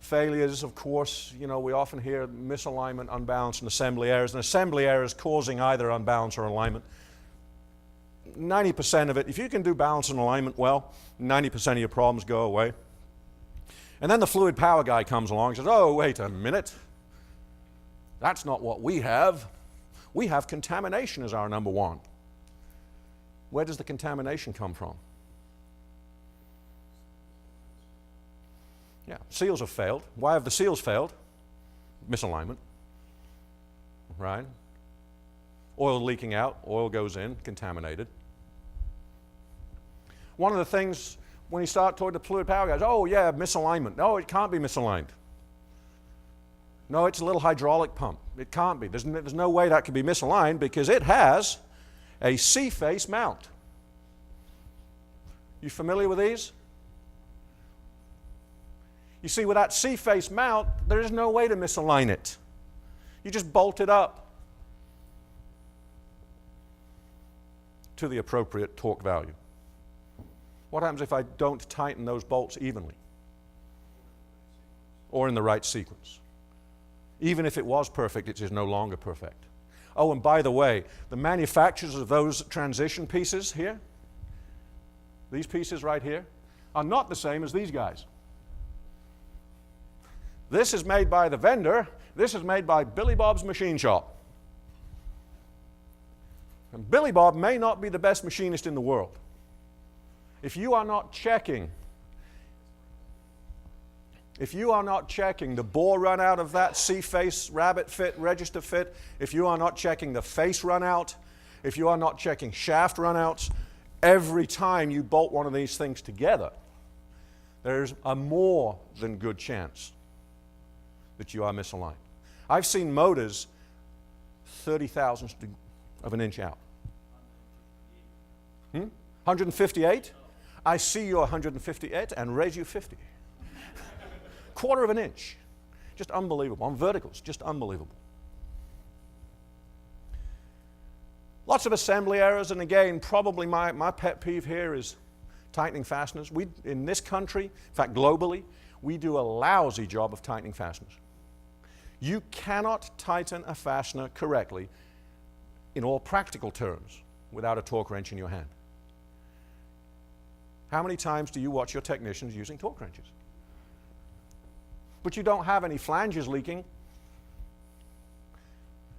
failures. Of course, we often hear misalignment, unbalance, and assembly errors. And assembly errors causing either unbalance or alignment. 90% of it, if you can do balance and alignment well, 90% of your problems go away. And then the fluid power guy comes along and says, oh, wait a minute. That's not what we have. We have contamination as our number one. Where does the contamination come from? Yeah, seals have failed. Why have the seals failed? Misalignment, right? Oil leaking out, oil goes in, contaminated. One of the things when you start toward the fluid power guys, oh yeah, misalignment. No, it can't be misaligned. No, it's a little hydraulic pump. It can't be. There's no way that could be misaligned because it has a C-face mount. You familiar with these? You see, with that C-face mount, there is no way to misalign it. You just bolt it up to the appropriate torque value. What happens if I don't tighten those bolts evenly or in the right sequence? Even if it was perfect, it is no longer perfect. Oh, and by the way, the manufacturers of those transition pieces here, these pieces right here, are not the same as these guys. This is made by the vendor. This is made by Billy Bob's Machine Shop. And Billy Bob may not be the best machinist in the world. If you are not checking the bore run out of that C-face rabbit fit, register fit, if you are not checking the face run out, if you are not checking shaft run outs, every time you bolt one of these things together, there's a more than good chance that you are misaligned. I've seen motors 30,000ths of an inch out. 158? I see you 158 and raise you 50. Quarter of an inch. Just unbelievable. On verticals, just unbelievable. Lots of assembly errors, and again, probably my pet peeve here is tightening fasteners. In this country, in fact globally, we do a lousy job of tightening fasteners. You cannot tighten a fastener correctly in all practical terms without a torque wrench in your hand. How many times do you watch your technicians using torque wrenches? But you don't have any flanges leaking.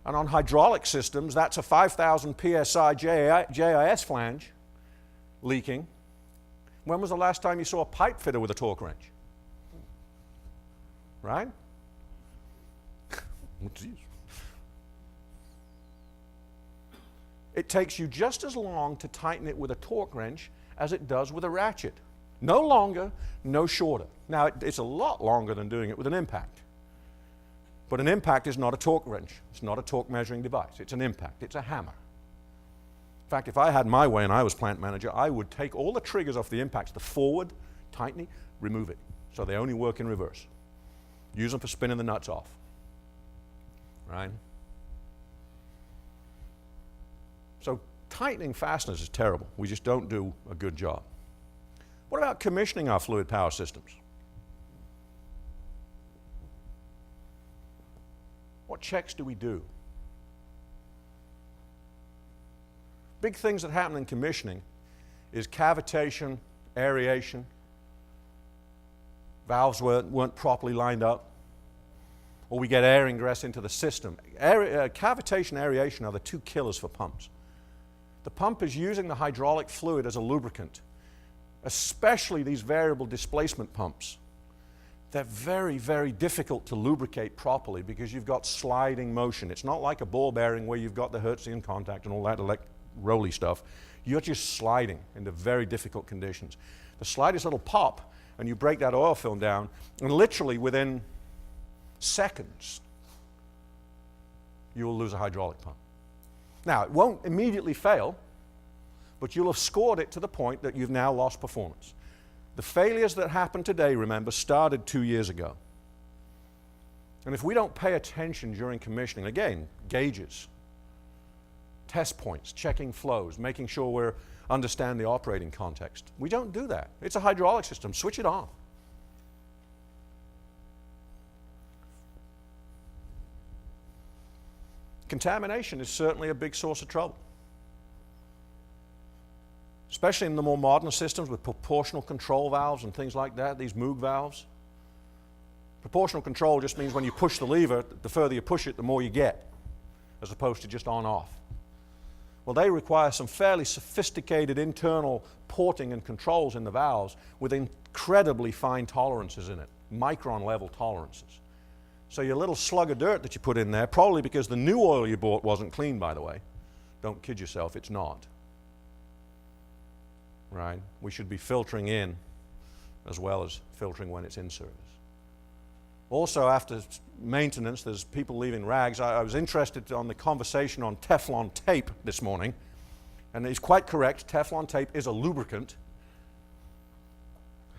And on hydraulic systems, that's a 5,000 psi JIS flange leaking. When was the last time you saw a pipe fitter with a torque wrench? Right? It takes you just as long to tighten it with a torque wrench as it does with a ratchet. No longer, no shorter. Now, it's a lot longer than doing it with an impact. But an impact is not a torque wrench. It's not a torque measuring device. It's an impact. It's a hammer. In fact, if I had my way and I was plant manager, I would take all the triggers off the impacts, the forward, tightening, remove it. So they only work in reverse. Use them for spinning the nuts off. Right? So tightening fasteners is terrible. We just don't do a good job. What about commissioning our fluid power systems? What checks do we do? Big things that happen in commissioning is cavitation, aeration, valves weren't properly lined up, or we get air ingress into the system. Cavitation and aeration are the two killers for pumps. The pump is using the hydraulic fluid as a lubricant, especially these variable displacement pumps. They're very, very difficult to lubricate properly because you've got sliding motion. It's not like a ball bearing where you've got the Hertzian contact and all that rolly stuff. You're just sliding into very difficult conditions. The slightest little pop, and you break that oil film down, and literally within seconds, you will lose a hydraulic pump. Now, it won't immediately fail, but you'll have scored it to the point that you've now lost performance. The failures that happen today, remember, started 2 years ago. And if we don't pay attention during commissioning, again, gauges, test points, checking flows, making sure we understand the operating context. We don't do that. It's a hydraulic system. Switch it on. Contamination is certainly a big source of trouble, especially in the more modern systems with proportional control valves and things like that, these Moog valves. Proportional control just means when you push the lever, the further you push it, the more you get, as opposed to just on-off. Well, they require some fairly sophisticated internal porting and controls in the valves with incredibly fine tolerances in it, micron-level tolerances. So your little slug of dirt that you put in there, probably because the new oil you bought wasn't clean, by the way. Don't kid yourself, it's not. Right? We should be filtering in as well as filtering when it's in service. Also, after maintenance, there's people leaving rags. I was interested on the conversation on Teflon tape this morning, and he's quite correct. Teflon tape is a lubricant.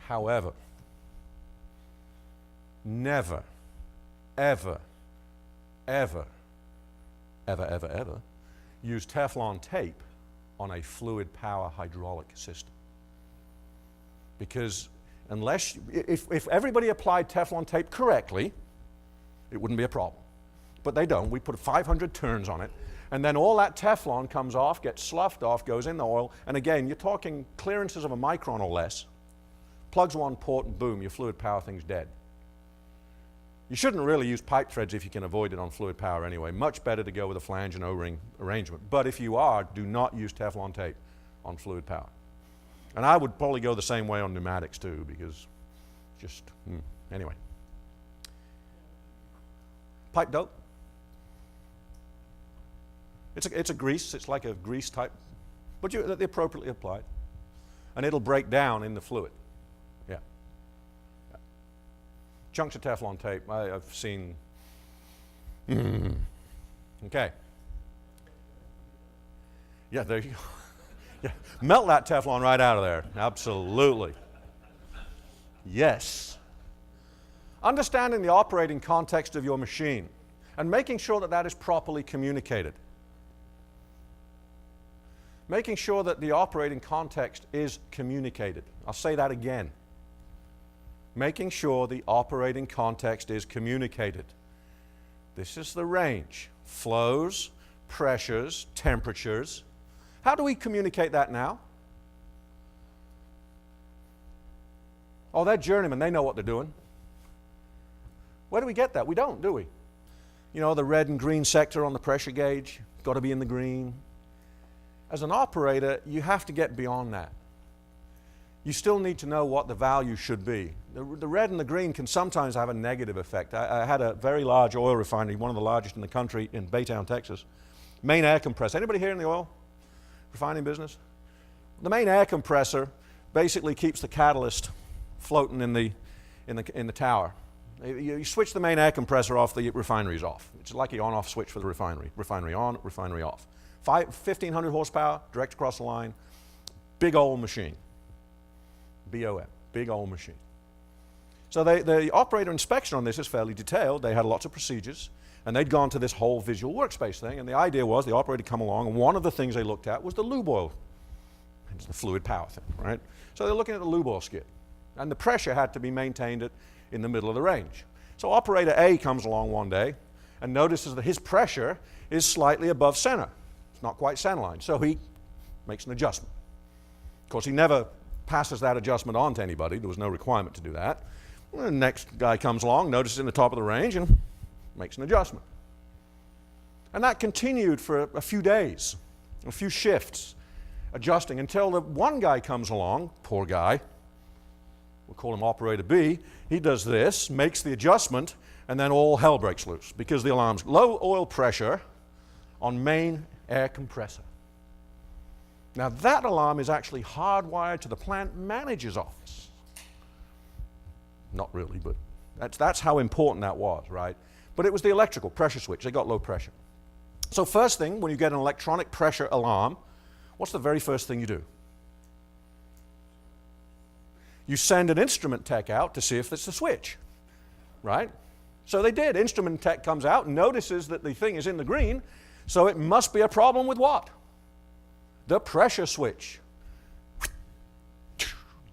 However, never, ever, ever, ever, ever, ever use Teflon tape on a fluid power hydraulic system. Because if everybody applied Teflon tape correctly, it wouldn't be a problem. But they don't. We put 500 turns on it, and then all that Teflon comes off, gets sloughed off, goes in the oil, and again, you're talking clearances of a micron or less. Plugs one port and boom, your fluid power thing's dead. You shouldn't really use pipe threads if you can avoid it on fluid power anyway. Much better to go with a flange and O-ring arrangement. But if you are, do not use Teflon tape on fluid power. And I would probably go the same way on pneumatics too, because just, anyway. Pipe dope. It's a grease. It's like a grease type, but they're appropriately applied. And it'll break down in the fluid. Yeah. Chunks of Teflon tape, I've seen. Okay. Yeah, there you go. Yeah. Melt that Teflon right out of there. Absolutely. Yes. Understanding the operating context of your machine and making sure that that is properly communicated. Making sure that the operating context is communicated. I'll say that again. Making sure the operating context is communicated. This is the range. Flows, pressures, temperatures. How do we communicate that now? Oh, they're journeymen. They know what they're doing. Where do we get that? We don't, do we? You know, the red and green sector on the pressure gauge, got to be in the green. As an operator, you have to get beyond that. You still need to know what the value should be. The red and the green can sometimes have a negative effect. I had a very large oil refinery, one of the largest in the country, in Baytown, Texas. Main air compressor. Anybody here in the oil refining business? The main air compressor basically keeps the catalyst floating in the tower. You switch the main air compressor off, the refinery's off. It's like the on-off switch for the refinery. Refinery on, refinery off. 1,500 horsepower, direct across the line. Big old machine. BOM, big old machine. So the operator inspection on this is fairly detailed. They had lots of procedures, and they'd gone to this whole visual workspace thing, and the idea was the operator would come along, and one of the things they looked at was the lube oil. It's the fluid power thing, right? So they're looking at the lube oil skid, and the pressure had to be maintained in the middle of the range. So operator A comes along one day and notices that his pressure is slightly above center. It's not quite centerline, so he makes an adjustment. Of course, he never passes that adjustment on to anybody. There was no requirement to do that. The next guy comes along, notices in the top of the range, and makes an adjustment. And that continued for a few days, a few shifts, adjusting until the one guy comes along, poor guy, we'll call him operator B. He does this, makes the adjustment, and then all hell breaks loose because the alarm's low oil pressure on main air compressor. Now that alarm is actually hardwired to the plant manager's office. Not really, but that's how important that was, right? But it was the electrical pressure switch. They got low pressure. So first thing, when you get an electronic pressure alarm, what's the very first thing you do? You send an instrument tech out to see if it's the switch, right? So they did. Instrument tech comes out and notices that the thing is in the green, so it must be a problem with what? The pressure switch.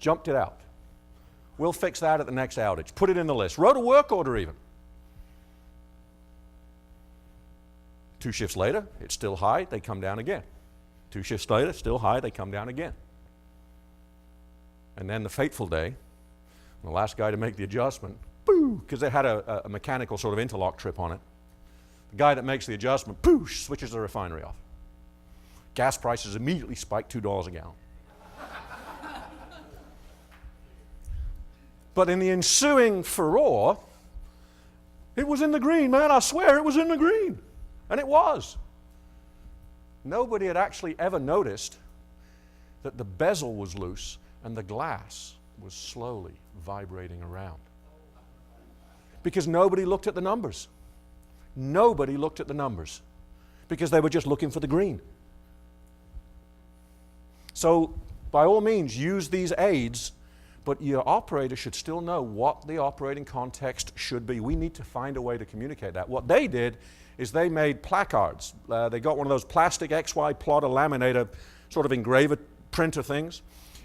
Jumped it out. We'll fix that at the next outage. Put it in the list. Wrote a work order even. 2 shifts later, it's still high, they come down again. 2 shifts later, still high, they come down again. And then the fateful day, the last guy to make the adjustment, boo, because they had a mechanical sort of interlock trip on it. The guy that makes the adjustment, poosh, switches the refinery off. Gas prices immediately spike $2 a gallon. But in the ensuing furore, it was in the green, man, I swear it was in the green. And it was. Nobody had actually ever noticed that the bezel was loose and the glass was slowly vibrating around. Because nobody looked at the numbers. Nobody looked at the numbers because they were just looking for the green. So by all means, use these aids, but your operator should still know what the operating context should be. We need to find a way to communicate that. What they did is they made placards. They got one of those plastic XY plotter laminator sort of engraver printer things,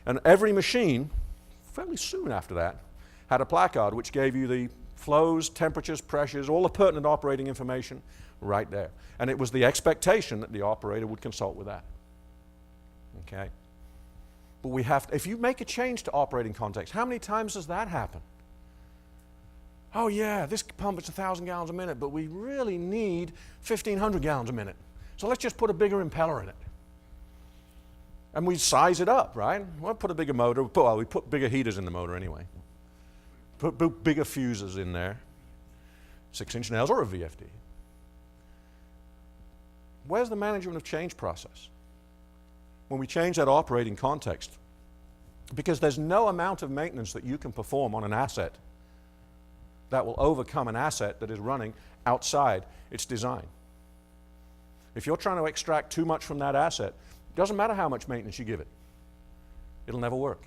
and every machine, fairly soon after that, had a placard which gave you the flows, temperatures, pressures, all the pertinent operating information right there. And it was the expectation that the operator would consult with that. Okay? But we have to, if you make a change to operating context, how many times does that happen? Oh yeah, this pump is 1,000 gallons a minute, but we really need 1,500 gallons a minute. So let's just put a bigger impeller in it. And we size it up, right? We'll put a bigger motor. Well, we put bigger heaters in the motor anyway. Put bigger fuses in there. 6-inch nails or a VFD. Where's the management of change process? When we change that operating context. Because there's no amount of maintenance that you can perform on an asset that will overcome an asset that is running outside its design. If you're trying to extract too much from that asset, it doesn't matter how much maintenance you give it. It'll never work.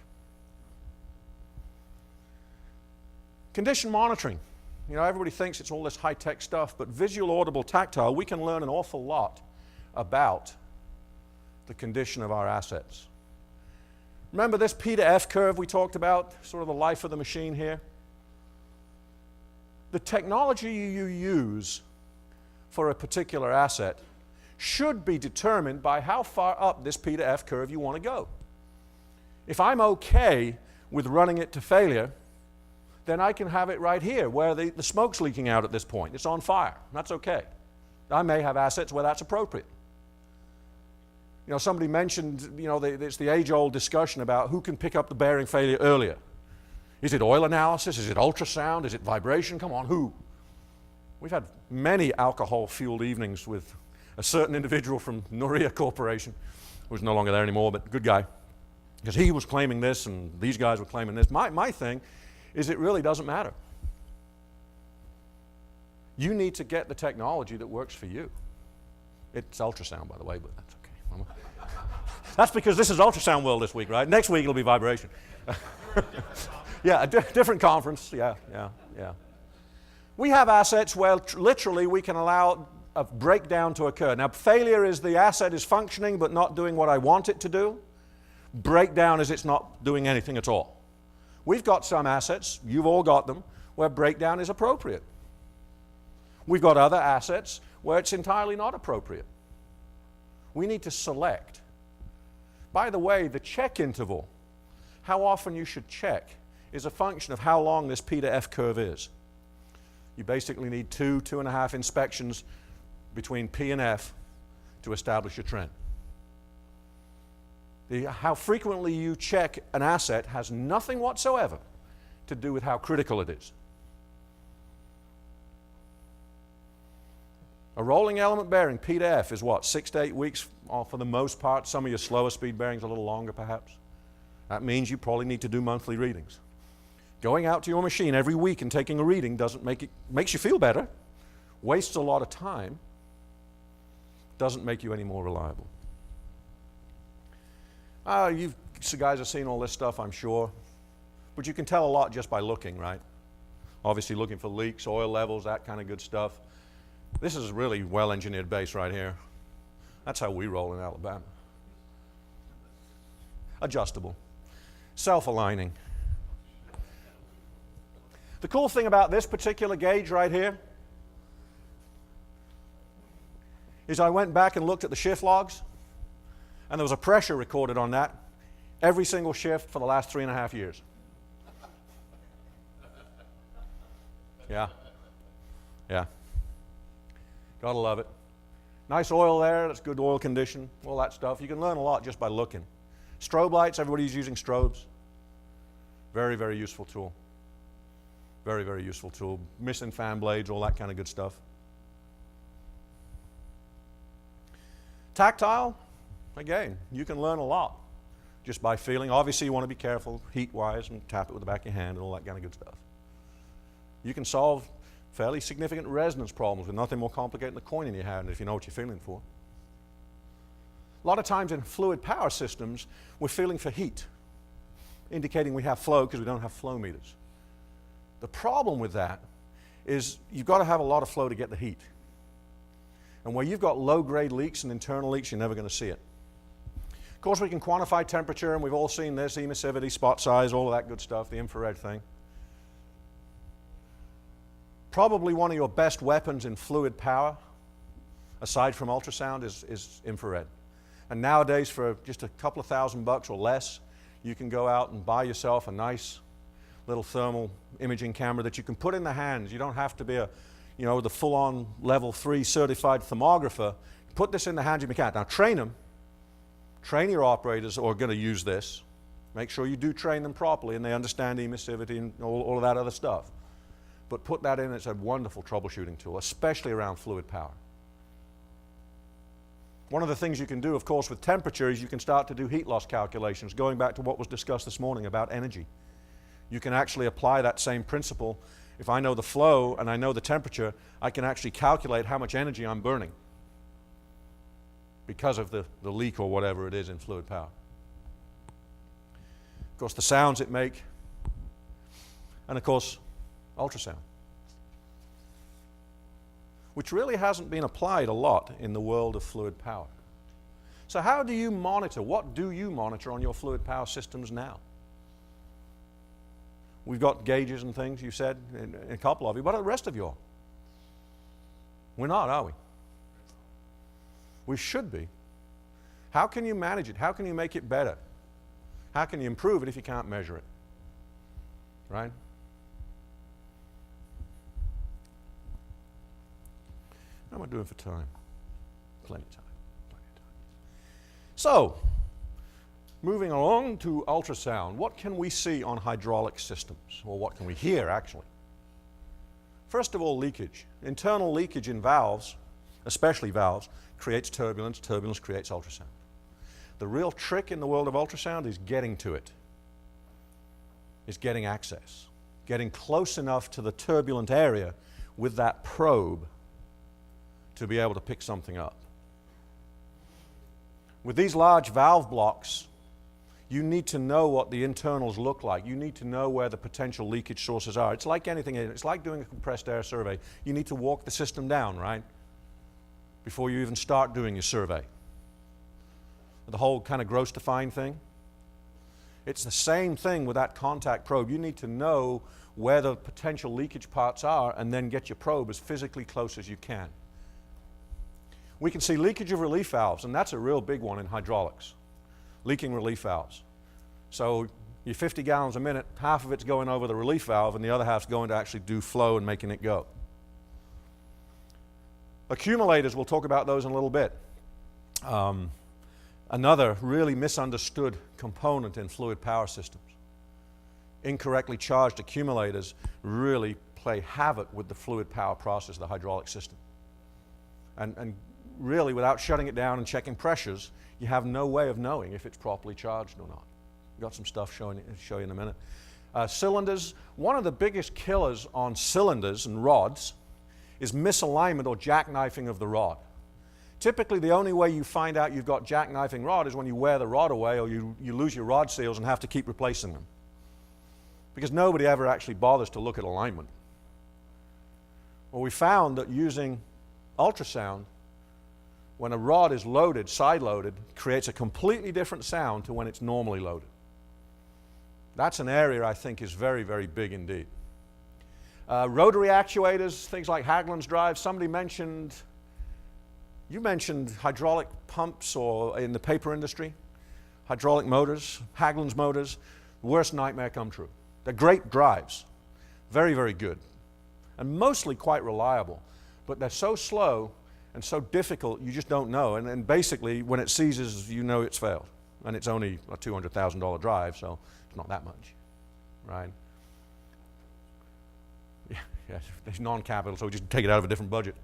Condition monitoring. You know, everybody thinks it's all this high-tech stuff, but visual, audible, tactile, we can learn an awful lot about the condition of our assets. Remember this P to F curve we talked about, sort of the life of the machine here? The technology you use for a particular asset should be determined by how far up this P to F curve you want to go. If I'm okay with running it to failure, then I can have it right here where the smoke's leaking out at this point. It's on fire. That's okay. I may have assets where that's appropriate. You know, somebody mentioned, you know, it's the age-old discussion about who can pick up the bearing failure earlier. Is it oil analysis? Is it ultrasound? Is it vibration? Come on, who? We've had many alcohol-fueled evenings with a certain individual from Noria Corporation, who's no longer there anymore, but good guy, because he was claiming this and these guys were claiming this. My thing is it really doesn't matter. You need to get the technology that works for you. It's ultrasound, by the way, but that's okay. That's because this is Ultrasound World this week, right? Next week it'll be vibration. Yeah, a different conference. Yeah. We have assets where literally we can allow a breakdown to occur. Now, failure is the asset is functioning but not doing what I want it to do. Breakdown is it's not doing anything at all. We've got some assets, you've all got them, where breakdown is appropriate. We've got other assets where it's entirely not appropriate. We need to select. By the way, the check interval, how often you should check, is a function of how long this P to F curve is. You basically need 2.5 inspections between P and F to establish a trend. How frequently you check an asset has nothing whatsoever to do with how critical it is. A rolling element bearing, P to F, is what, 6 to 8 weeks for the most part. Some of your slower speed bearings a little longer perhaps. That means you probably need to do monthly readings. Going out to your machine every week and taking a reading makes you feel better, wastes a lot of time, doesn't make you any more reliable. You guys have seen all this stuff, I'm sure, but you can tell a lot just by looking, right? Obviously looking for leaks, oil levels, that kind of good stuff. This is a really well-engineered base right here. That's how we roll in Alabama. Adjustable, self-aligning. The cool thing about this particular gauge right here is I went back and looked at the shift logs, and there was a pressure recorded on that every single shift for the last 3.5 years. Yeah. Gotta love it. Nice oil there, that's good oil condition, all that stuff. You can learn a lot just by looking. Strobe lights, everybody's using strobes. Very, very useful tool. Very, very useful tool. Missing fan blades, all that kind of good stuff. Tactile, again, you can learn a lot just by feeling. Obviously, you want to be careful heat-wise and tap it with the back of your hand and all that kind of good stuff. You can solve fairly significant resonance problems with nothing more complicated than the coin in your hand if you know what you're feeling for. A lot of times in fluid power systems, we're feeling for heat, indicating we have flow because we don't have flow meters. The problem with that is you've got to have a lot of flow to get the heat. And where you've got low-grade leaks and internal leaks, you're never going to see it. Of course, we can quantify temperature, and we've all seen this, emissivity, spot size, all of that good stuff, the infrared thing. Probably one of your best weapons in fluid power, aside from ultrasound, is infrared. And nowadays, for just a couple of $1,000 or less, you can go out and buy yourself a nice little thermal imaging camera that you can put in the hands. You don't have to be the full-on level 3 certified thermographer. Put this in the hands of your mechanic. Now train them. Train your operators who are going to use this. Make sure you do train them properly and they understand emissivity and all of that other stuff. But put that in, it's a wonderful troubleshooting tool, especially around fluid power. One of the things you can do, of course, with temperature is you can start to do heat loss calculations, going back to what was discussed this morning about energy. You can actually apply that same principle. If I know the flow and I know the temperature, I can actually calculate how much energy I'm burning because of the leak or whatever it is in fluid power. Of course, the sounds it make, and of course, ultrasound, which really hasn't been applied a lot in the world of fluid power. So how do you monitor? What do you monitor on your fluid power systems now? We've got gauges and things, you said, and a couple of you. What about the rest of you all? We're not, are we? We should be. How can you manage it? How can you make it better? How can you improve it if you can't measure it? Right? How am I doing for time? Plenty of time. Plenty of time. So, moving along to ultrasound. What can we see on hydraulic systems? Or what can we hear, actually? First of all, leakage. Internal leakage in valves, especially valves, creates turbulence. Turbulence creates ultrasound. The real trick in the world of ultrasound is getting to it. Is getting access. Getting close enough to the turbulent area with that probe to be able to pick something up. With these large valve blocks, you need to know what the internals look like. You need to know where the potential leakage sources are. It's like anything. It's like doing a compressed air survey. You need to walk the system down, right? Before you even start doing your survey. The whole kind of gross to fine thing. It's the same thing with that contact probe. You need to know where the potential leakage parts are and then get your probe as physically close as you can. We can see leakage of relief valves, and that's a real big one in hydraulics. Leaking relief valves. So your 50 gallons a minute, half of it's going over the relief valve and the other half's going to actually do flow and making it go. Accumulators, we'll talk about those in a little bit. Another really misunderstood component in fluid power systems. Incorrectly charged accumulators really play havoc with the fluid power process of the hydraulic system. And really, without shutting it down and checking pressures, you have no way of knowing if it's properly charged or not. We've got some stuff show you in a minute. Cylinders, one of the biggest killers on cylinders and rods is misalignment or jackknifing of the rod. Typically, the only way you find out you've got jackknifing rod is when you wear the rod away or you lose your rod seals and have to keep replacing them. Because nobody ever actually bothers to look at alignment. Well, we found that using ultrasound, when a rod is loaded, side-loaded, creates a completely different sound to when it's normally loaded. That's an area I think is very, very big indeed. Rotary actuators, things like Haglund's drives. Somebody mentioned, you mentioned hydraulic pumps or in the paper industry, hydraulic motors, Haglund's motors, worst nightmare come true. They're great drives, very, very good, and mostly quite reliable, but they're so slow and so difficult you just don't know, and basically when it seizes you know it's failed, and it's only a $200,000 drive, so it's not that much, right? Yeah, it's non-capital, so we just take it out of a different budget.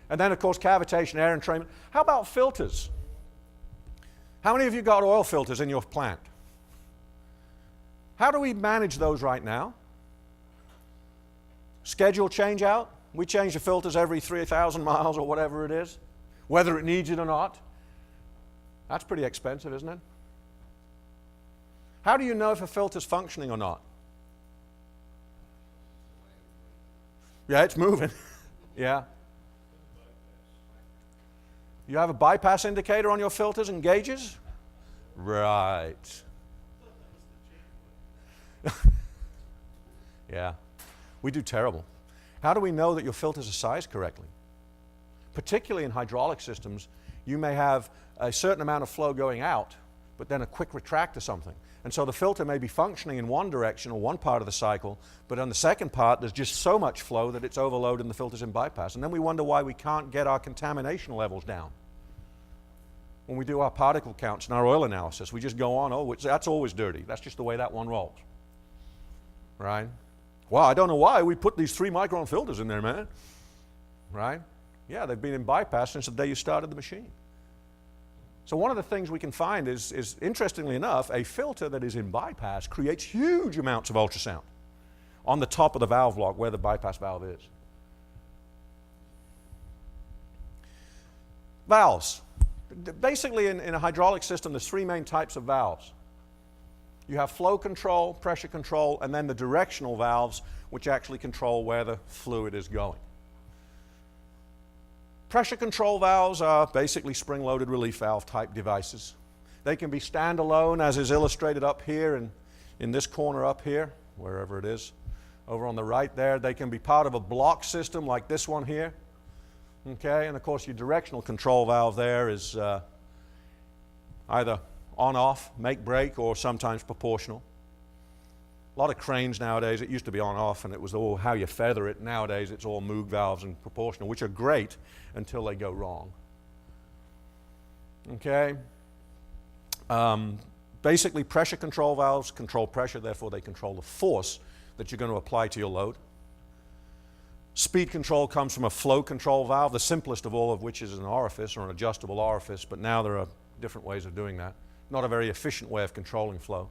And then, of course, cavitation, air entrainment. How about filters? How many of you got oil filters in your plant? How do we manage those right now? Schedule change out? We change the filters every 3,000 miles or whatever it is, whether it needs it or not. That's pretty expensive, isn't it? How do you know if a filter's functioning or not? Yeah, it's moving. Yeah. You have a bypass indicator on your filters and gauges? Right. Yeah. We do terrible. How do we know that your filters are sized correctly? Particularly in hydraulic systems, you may have a certain amount of flow going out, but then a quick retract or something. And so the filter may be functioning in one direction or one part of the cycle, but on the second part there's just so much flow that it's overloaded and the filter's in bypass. And then we wonder why we can't get our contamination levels down. When we do our particle counts and our oil analysis, we just go on, oh, that's always dirty. That's just the way that one rolls. Right? Well, I don't know why we put these 3-micron filters in there, man. Right? Yeah, they've been in bypass since the day you started the machine. So one of the things we can find is, interestingly enough, a filter that is in bypass creates huge amounts of ultrasound on the top of the valve block where the bypass valve is. Valves. Basically, in a hydraulic system, there's 3 main types of valves. You have flow control, pressure control, and then the directional valves, which actually control where the fluid is going. Pressure control valves are basically spring-loaded relief valve type devices. They can be standalone, as is illustrated up here and in this corner up here, wherever it is, over on the right there. They can be part of a block system like this one here. Okay, and of course your directional control valve there is either on-off, make-break, or sometimes proportional. A lot of cranes nowadays, it used to be on-off and it was all how you feather it. Nowadays it's all Moog valves and proportional, which are great until they go wrong. Okay. Basically pressure control valves control pressure, therefore they control the force that you're going to apply to your load. Speed control comes from a flow control valve, the simplest of all of which is an orifice or an adjustable orifice, but now there are different ways of doing that. Not a very efficient way of controlling flow.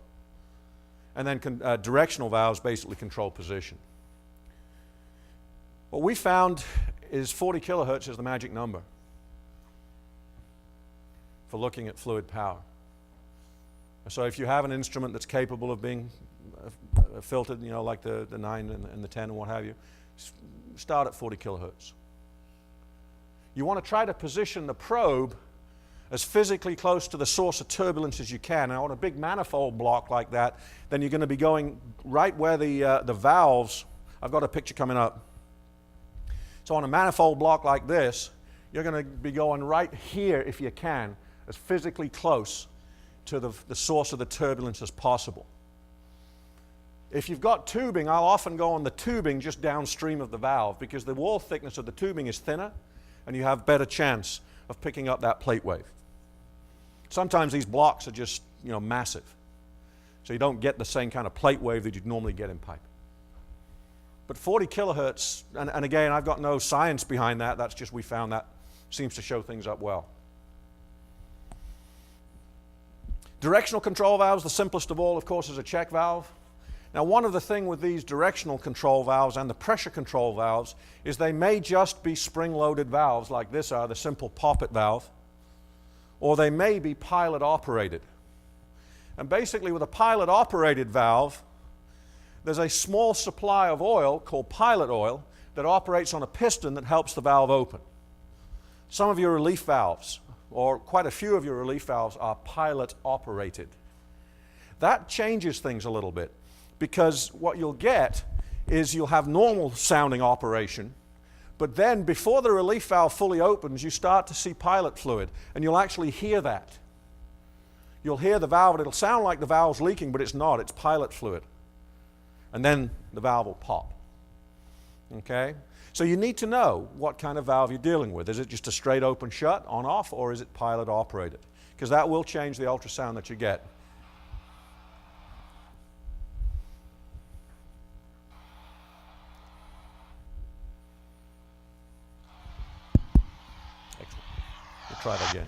And then directional valves basically control position. What we found is 40 kilohertz is the magic number for looking at fluid power. So if you have an instrument that's capable of being filtered, you know, like the 9 and the 10 and what have you, start at 40 kilohertz. You want to try to position the probe as physically close to the source of turbulence as you can. Now on a big manifold block like that, then you're going to be going right where the valves, I've got a picture coming up. So on a manifold block like this, you're going to be going right here if you can, as physically close to the source of the turbulence as possible. If you've got tubing, I'll often go on the tubing just downstream of the valve because the wall thickness of the tubing is thinner and you have better chance of picking up that plate wave. Sometimes these blocks are just, you know, massive. So you don't get the same kind of plate wave that you'd normally get in pipe. But 40 kilohertz, and again, I've got no science behind that, that's just we found that seems to show things up well. Directional control valves, the simplest of all, of course, is a check valve. Now, one of the things with these directional control valves and the pressure control valves is they may just be spring-loaded valves like this are, the simple poppet valve, or they may be pilot-operated. And basically, with a pilot-operated valve, there's a small supply of oil called pilot oil that operates on a piston that helps the valve open. Some of your relief valves, or quite a few of your relief valves, are pilot-operated. That changes things a little bit, because what you'll get is you'll have normal sounding operation, but then before the relief valve fully opens, you start to see pilot fluid, and you'll actually hear that. You'll hear the valve, and it'll sound like the valve's leaking, but it's not, it's pilot fluid. And then the valve will pop. Okay? So you need to know what kind of valve you're dealing with. Is it just a straight open shut, on off, or is it pilot operated? Because that will change the ultrasound that you get. Excellent. We'll try that again.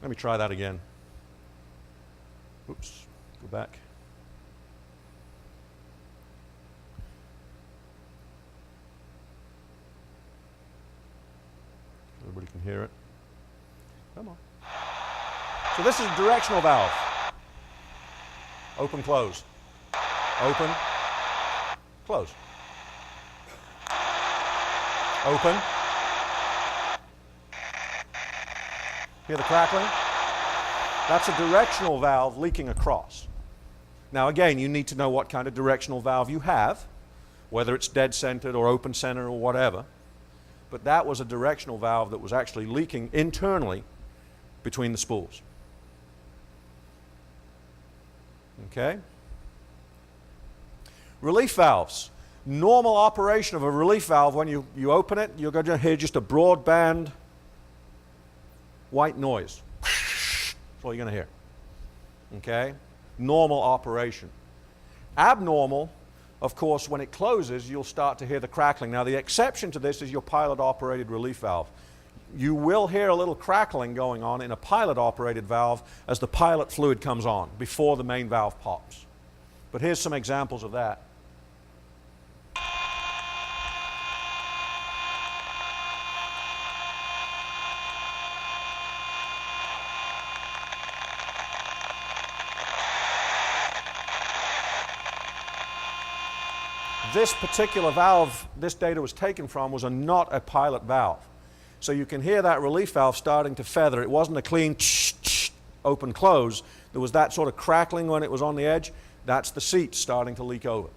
Let me try that again. Oops, go back. Everybody can hear it. Come on. So this is a directional valve. Open, close. Open, close. Open. Hear the crackling? That's a directional valve leaking across. Now again, you need to know what kind of directional valve you have, whether it's dead-centered or open-centered or whatever. But that was a directional valve that was actually leaking internally between the spools. Okay? Relief valves. Normal operation of a relief valve, when you open it, you're going to hear just a broadband white noise. That's all you're going to hear. Okay? Normal operation. Abnormal, of course, when it closes, you'll start to hear the crackling. Now, the exception to this is your pilot-operated relief valve. You will hear a little crackling going on in a pilot-operated valve as the pilot fluid comes on before the main valve pops. But here's some examples of that. This particular valve this data was taken from was not a pilot valve. So you can hear that relief valve starting to feather. It wasn't a clean open close. There was that sort of crackling when it was on the edge. that's the seat starting to leak over.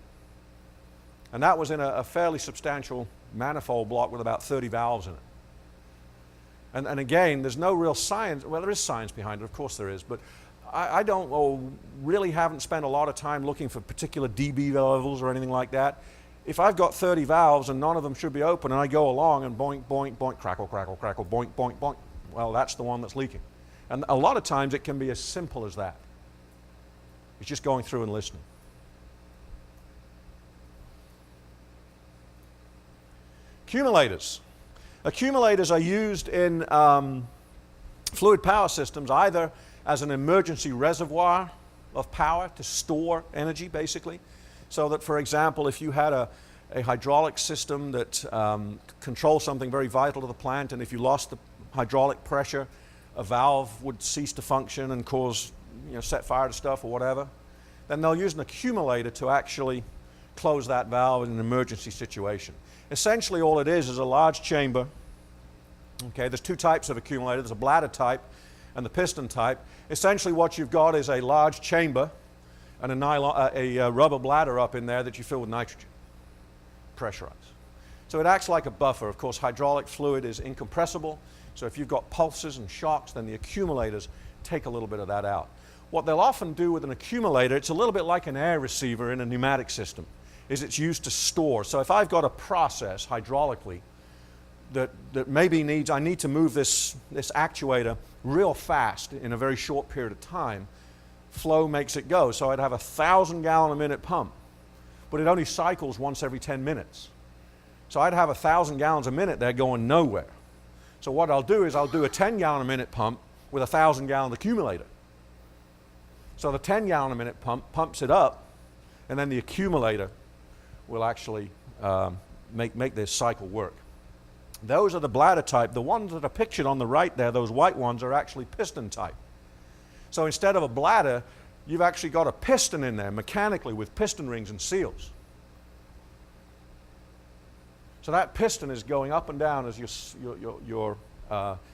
And that was in a fairly substantial manifold block with about 30 valves in it. And again, there's no real science. Well, there is science behind it, of course there is, but I really haven't spent a lot of time looking for particular dB levels or anything like that. If I've got 30 valves and none of them should be open, and I go along and boink, boink, boink, crackle, crackle, crackle, boink, boink, boink, well, that's the one that's leaking. And a lot of times it can be as simple as that. It's just going through and listening. Accumulators. Accumulators are used in fluid power systems either as an emergency reservoir of power to store energy, basically. So that, for example, if you had a hydraulic system that controls something very vital to the plant, and if you lost the hydraulic pressure, a valve would cease to function and cause, set fire to stuff or whatever, then they'll use an accumulator to actually close that valve in an emergency situation. Essentially all it is a large chamber. Okay, there's two types of accumulator. There's a bladder type and the piston type. Essentially what you've got is a large chamber and a rubber bladder up in there that you fill with nitrogen, pressurized. So it acts like a buffer. Of course, hydraulic fluid is incompressible, so if you've got pulses and shocks, then the accumulators take a little bit of that out. What they'll often do with an accumulator, it's a little bit like an air receiver in a pneumatic system, is it's used to store. So if I've got a process hydraulically that maybe I need to move this actuator real fast in a very short period of time, flow makes it go. So I'd have a 1,000-gallon-a-minute pump, but it only cycles once every 10 minutes. So I'd have 1,000 gallons a minute there going nowhere. So what I'll do is I'll do a 10-gallon-a-minute pump with a 1,000-gallon accumulator. So the 10-gallon-a-minute pump pumps it up, and then the accumulator will actually make this cycle work. Those are the bladder type. The ones that are pictured on the right there, those white ones, are actually piston type. So instead of a bladder, you've actually got a piston in there mechanically with piston rings and seals. So that piston is going up and down as your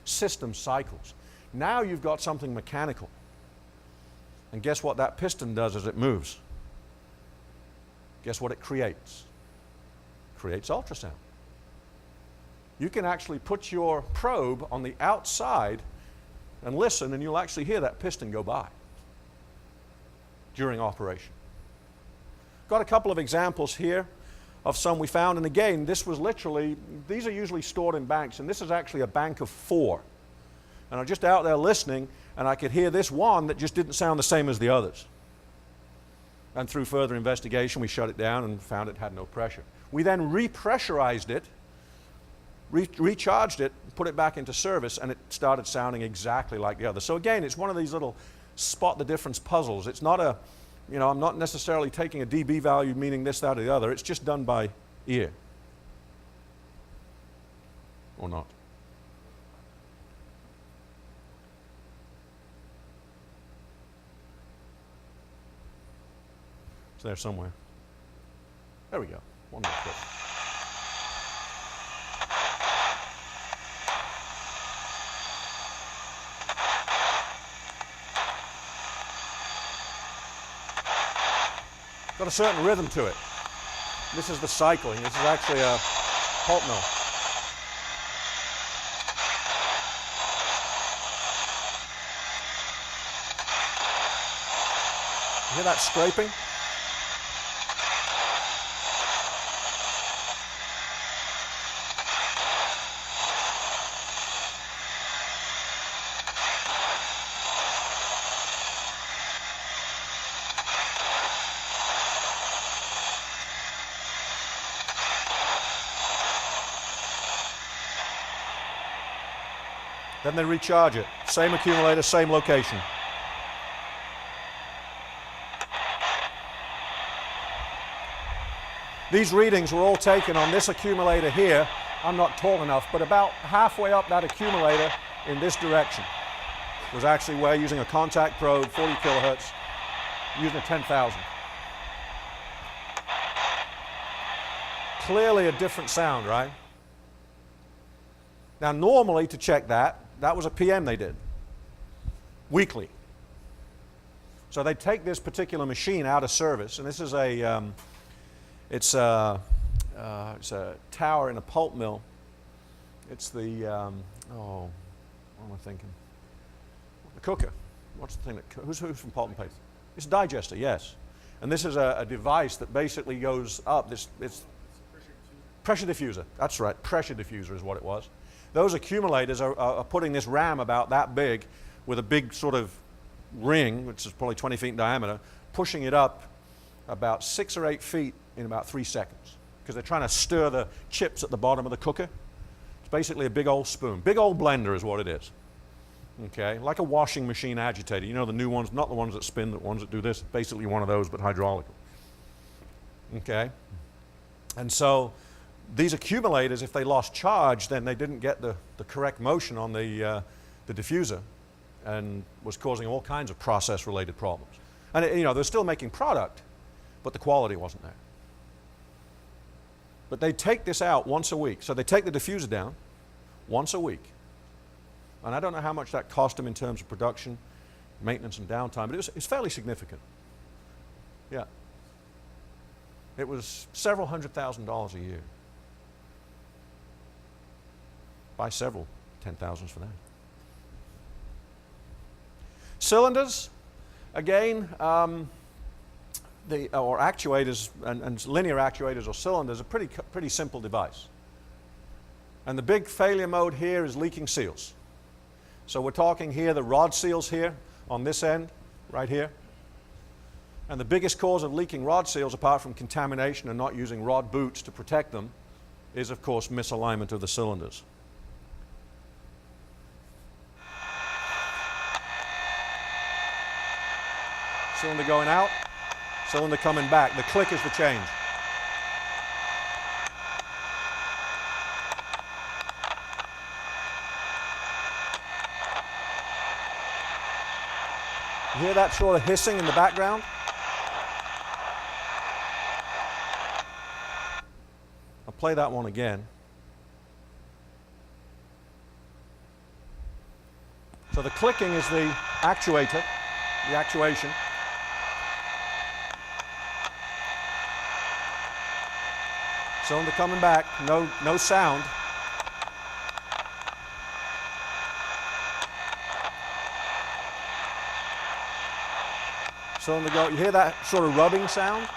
system cycles. Now you've got something mechanical. And guess what that piston does as it moves? Guess what it creates? It creates ultrasound. You can actually put your probe on the outside and listen, and you'll actually hear that piston go by during operation. Got a couple of examples here of some we found, and again, this was literally, these are usually stored in banks, and this is actually a bank of 4. And I'm just out there listening, and I could hear this one that just didn't sound the same as the others. And through further investigation, we shut it down and found it had no pressure. We then repressurized it, recharged it, put it back into service, and it started sounding exactly like the other. So again, it's one of these little spot the difference puzzles. It's not a, I'm not necessarily taking a dB value meaning this, that, or the other. It's just done by ear. Or not. It's there somewhere. There we go. One more clip. Got a certain rhythm to it. This is the cycling. This is actually a pulp mill. You hear that scraping? Then they recharge it. Same accumulator, same location. These readings were all taken on this accumulator here. I'm not tall enough, but about halfway up that accumulator in this direction was actually where, using a contact probe, 40 kilohertz, using a 10,000. Clearly a different sound, right? Now normally to check that was a PM they did, weekly. So they take this particular machine out of service, and this is it's a tower in a pulp mill. It's the, what am I thinking? The cooker. What's the thing that, who's from pulp and paper? It's a digester, yes. And this is a device that basically goes up. It's pressure diffuser. That's right, pressure diffuser is what it was. Those accumulators are putting this ram about that big with a big sort of ring, which is probably 20 feet in diameter, pushing it up about 6 or 8 feet in about 3 seconds, because they're trying to stir the chips at the bottom of the cooker. It's basically a big old spoon. Big old blender is what it is. Okay, like a washing machine agitator. You know, the new ones, not the ones that spin, the ones that do this. Basically one of those, but hydraulic. Okay, and so these accumulators, if they lost charge, then they didn't get the correct motion on the diffuser, and was causing all kinds of process-related problems. And you know, they're still making product, but the quality wasn't there. But they take this out once a week. So they take the diffuser down once a week. And I don't know how much that cost them in terms of production, maintenance, and downtime, but it's fairly significant. Yeah. It was several $100,000 a year. Buy several 10,000s for that. Cylinders, again, or actuators, and linear actuators or cylinders, are pretty simple device. And the big failure mode here is leaking seals. So we're talking here the rod seals here on this end, right here. And the biggest cause of leaking rod seals, apart from contamination and not using rod boots to protect them, is of course misalignment of the cylinders. Cylinder going out, cylinder coming back. The click is the change. You hear that sort of hissing in the background? I'll play that one again. So the clicking is the actuator, the actuation. Cylinder coming back, no sound. Cylinder go, you hear that sort of rubbing sound?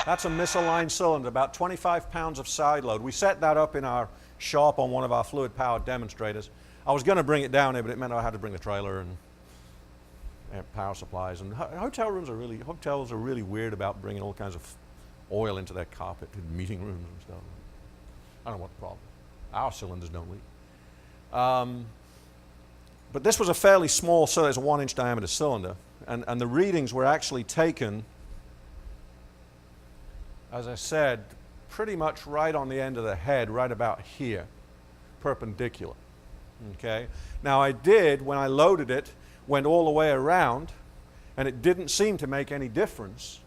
That's a misaligned cylinder, about 25 pounds of side load. We set that up in our shop on one of our fluid powered demonstrators. I was going to bring it down here, but it meant I had to bring the trailer and power supplies. And hotels are really weird about bringing all kinds of oil into their carpet in meeting rooms and stuff. I don't know what the problem is. Our cylinders don't leak. But this was a fairly small cylinder. It's a 1-inch diameter cylinder. And the readings were actually taken, as I said, pretty much right on the end of the head, right about here, perpendicular. Okay? Now I did, when I loaded it, went all the way around, and it didn't seem to make any difference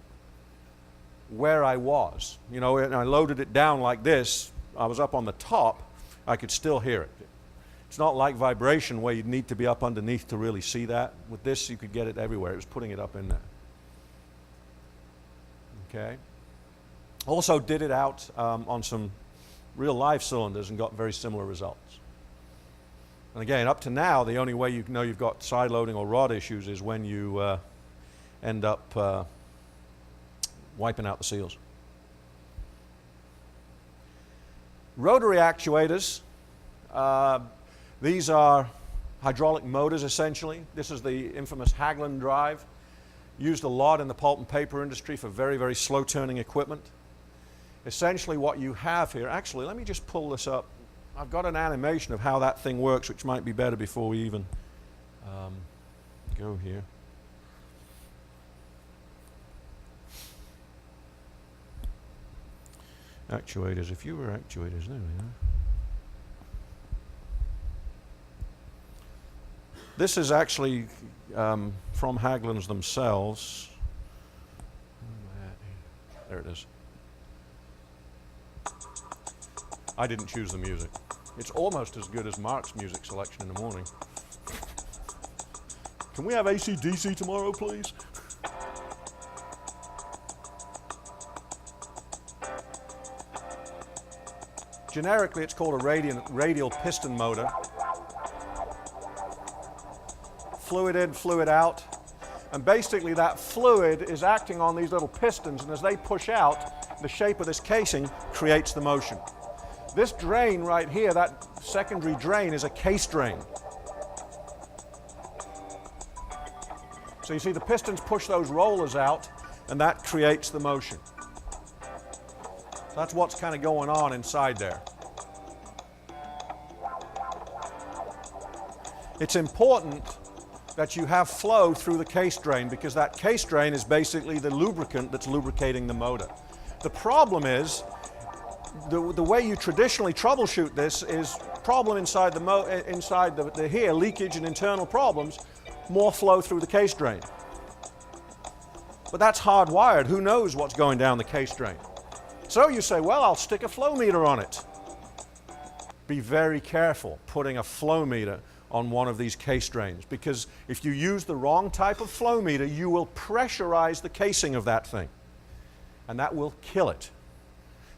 where I was. You know, and I loaded it down like this. I was up on the top. I could still hear it. It's not like vibration where you'd need to be up underneath to really see that. With this, you could get it everywhere. It was putting it up in there. Okay. Also did it out on some real live cylinders and got very similar results. And again, up to now, the only way you know you've got side loading or rod issues is when you end up wiping out the seals. Rotary actuators. These are hydraulic motors, essentially. This is the infamous Haglund drive, used a lot in the pulp and paper industry for very, very slow-turning equipment. Essentially what you have here, actually, let me just pull this up. I've got an animation of how that thing works, which might be better before we even go here. Actuators, if you were actuators, there we are. This is actually from Haglund's themselves. There it is. I didn't choose the music. It's almost as good as Mark's music selection in the morning. Can we have AC/DC tomorrow, please? Generically, it's called a radial piston motor. Fluid in, fluid out. And basically that fluid is acting on these little pistons, and as they push out, the shape of this casing creates the motion. This drain right here, that secondary drain, is a case drain. So you see the pistons push those rollers out, and that creates the motion. So that's what's kind of going on inside there. It's important that you have flow through the case drain, because that case drain is basically the lubricant that's lubricating the motor. The problem is, the way you traditionally troubleshoot this is problem inside the here, leakage and internal problems, more flow through the case drain. But that's hardwired. Who knows what's going down the case drain? So you say, well, I'll stick a flow meter on it. Be very careful putting a flow meter on one of these case drains, because if you use the wrong type of flow meter, you will pressurize the casing of that thing, and that will kill it.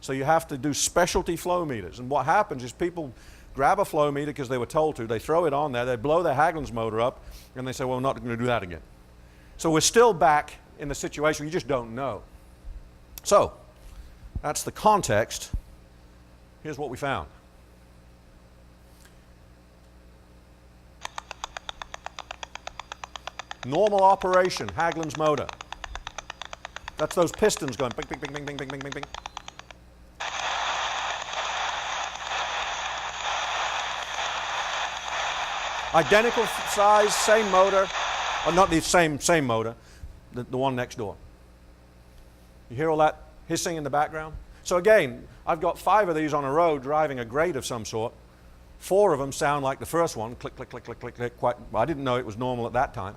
So you have to do specialty flow meters, and what happens is people grab a flow meter because they were told to, they throw it on there, they blow their Haglund's motor up, and they say, well, we're not going to do that again. So we're still back in the situation you just don't know. So that's the context. Here's what we found. Normal operation, Haglund's motor. That's those pistons going bing, bing, bing, bing, bing, bing, bing, bing, bing. Identical size, same motor, or not the same motor, the one next door. You hear all that hissing in the background? So again, I've got 5 of these on a road driving a grate of some sort. 4 of them sound like the first one, click, click, click, click, click, click. I didn't know it was normal at that time.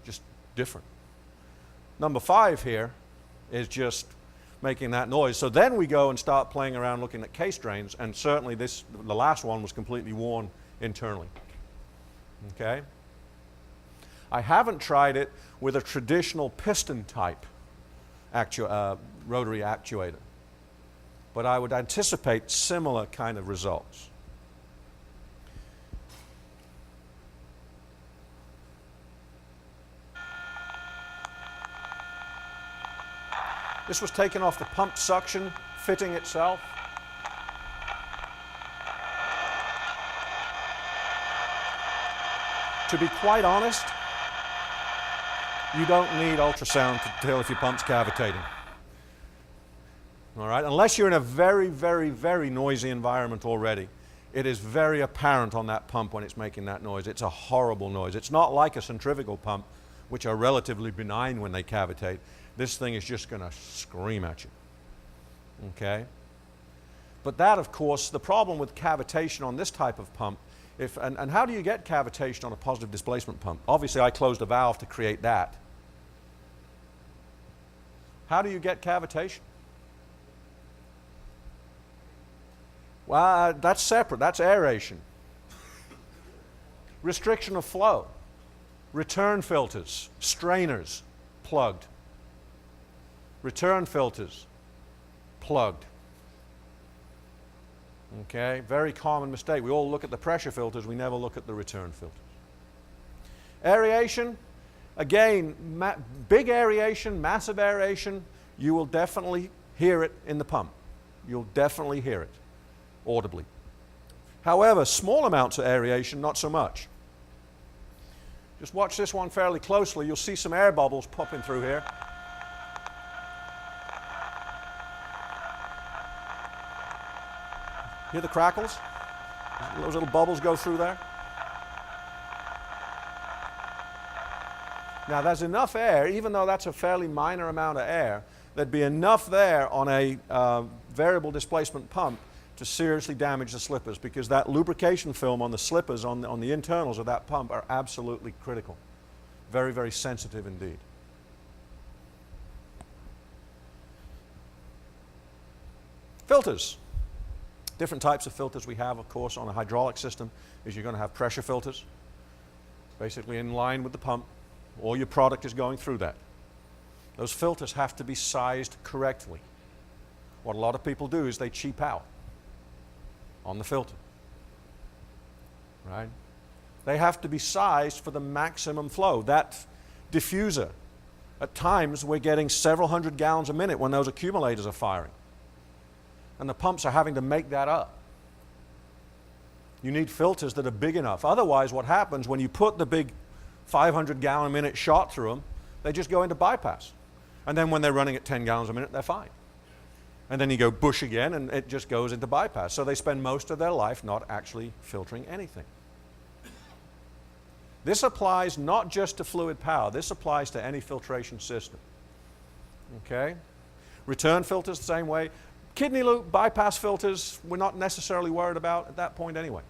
Just different. Number 5 here is just making that noise. So then we go and start playing around looking at case drains, and certainly the last one was completely worn internally. Okay? I haven't tried it with a traditional piston type rotary actuator, but I would anticipate similar kind of results. This was taken off the pump suction fitting itself. To be quite honest, you don't need ultrasound to tell if your pump's cavitating. All right, unless you're in a very, very, very noisy environment already. It is very apparent on that pump when it's making that noise. It's a horrible noise. It's not like a centrifugal pump, which are relatively benign when they cavitate. This thing is just going to scream at you. Okay? But that, of course, the problem with cavitation on this type of pump, and how do you get cavitation on a positive displacement pump? Obviously, I closed a valve to create that. How do you get cavitation? Well, that's separate. That's aeration. Restriction of flow. Return filters, strainers, plugged. Return filters, plugged. Okay, very common mistake. We all look at the pressure filters, we never look at the return filters. Aeration, again, big aeration, massive aeration, you will definitely hear it in the pump. You'll definitely hear it audibly. However, small amounts of aeration, not so much. Just watch this one fairly closely. You'll see some air bubbles popping through here. Hear the crackles? Those little bubbles go through there. Now there's enough air, even though that's a fairly minor amount of air, there'd be enough there on a variable displacement pump to seriously damage the slippers, because that lubrication film on the slippers, on the internals of that pump, are absolutely critical. Very, very sensitive indeed. Filters. Different types of filters we have, of course, on a hydraulic system is you're going to have pressure filters. basically in line with the pump. All your product is going through that. Those filters have to be sized correctly. What a lot of people do is they cheap out on the filter, right? They have to be sized for the maximum flow. That diffuser, at times we're getting several hundred gallons a minute when those accumulators are firing. And the pumps are having to make that up. You need filters that are big enough. Otherwise, what happens when you put the big 500 gallon a minute shot through them, they just go into bypass. And then when they're running at 10 gallons a minute, they're fine. And then you go bush again, and it just goes into bypass. So they spend most of their life not actually filtering anything. This applies not just to fluid power. This applies to any filtration system. Okay? Return filters the same way. Kidney loop bypass filters we're not necessarily worried about at that point anyway,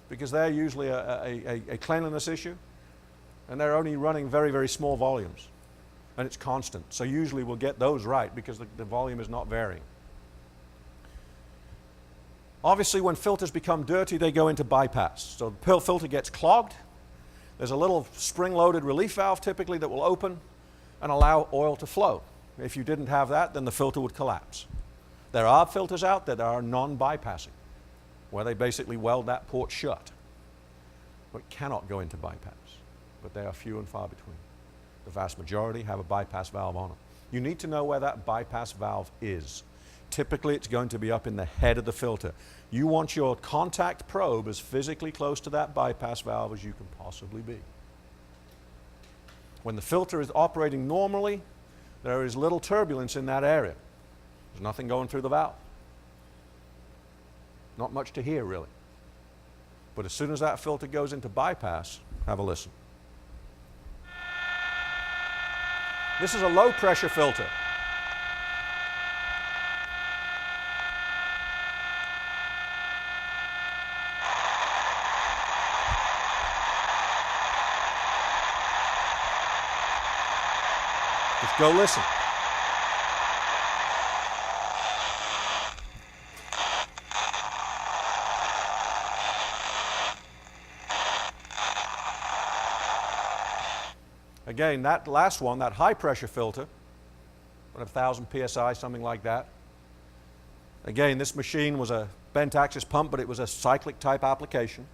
because they're usually a cleanliness issue, and they're only running very, very small volumes, and it's constant. So usually we'll get those right because the volume is not varying. Obviously, when filters become dirty, they go into bypass. So the filter gets clogged. There's a little spring-loaded relief valve typically that will open and allow oil to flow. If you didn't have that, then the filter would collapse. There are filters out there that are non-bypassing, where they basically weld that port shut, but cannot go into bypass. But they are few and far between. The vast majority have a bypass valve on them. You need to know where that bypass valve is. Typically, it's going to be up in the head of the filter. You want your contact probe as physically close to that bypass valve as you can possibly be. When the filter is operating normally, there is little turbulence in that area. There's nothing going through the valve. Not much to hear, really. But as soon as that filter goes into bypass, have a listen. This is a low-pressure filter. Just go listen. Again, that last one, that high pressure filter, 1,000 psi, something like that. Again, this machine was a bent axis pump, but it was a cyclic type application.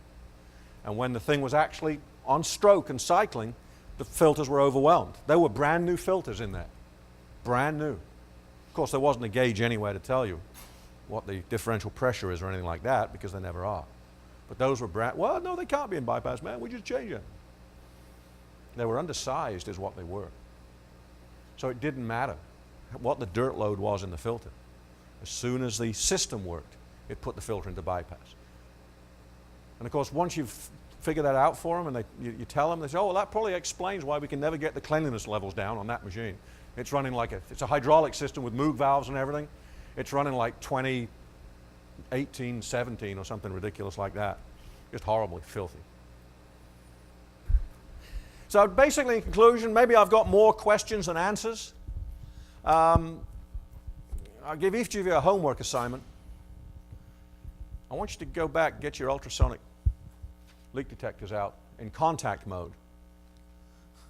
And when the thing was actually on stroke and cycling, the filters were overwhelmed. There were brand new filters in there. Brand new. Of course, there wasn't a gauge anywhere to tell you what the differential pressure is or anything like that, because they never are. But those were well, no, they can't be in bypass, man. We just changed it. They were undersized is what they were. So it didn't matter what the dirt load was in the filter. As soon as the system worked, it put the filter into bypass. And of course, once you've figured that out for them and you tell them, they say, oh, well, that probably explains why we can never get the cleanliness levels down on that machine. It's running like it's a hydraulic system with Moog valves and everything. It's running like 20, 18, 17 or something ridiculous like that. Just horribly filthy. So basically, in conclusion, maybe I've got more questions than answers. I'll give each of you a homework assignment. I want you to go back and get your ultrasonic leak detectors out in contact mode.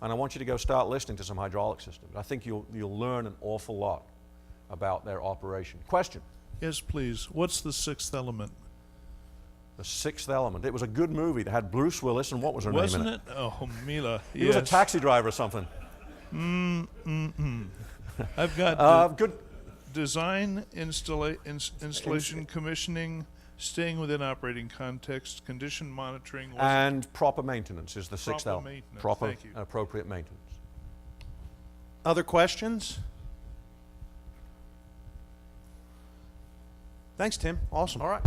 And I want you to go start listening to some hydraulic systems. I think you'll learn an awful lot about their operation. Question? Yes, please. What's the sixth element? The Sixth Element. It was a good movie that had Bruce Willis and what was her name in it? Wasn't it? Oh, Mila. He was a taxi driver or something. I've got good design, installation, commissioning, staying within operating context, condition monitoring. And proper maintenance is the sixth Proper element. maintenance. Proper, Thank you. appropriate maintenance. Other questions? Thanks, Tim. Awesome. All right.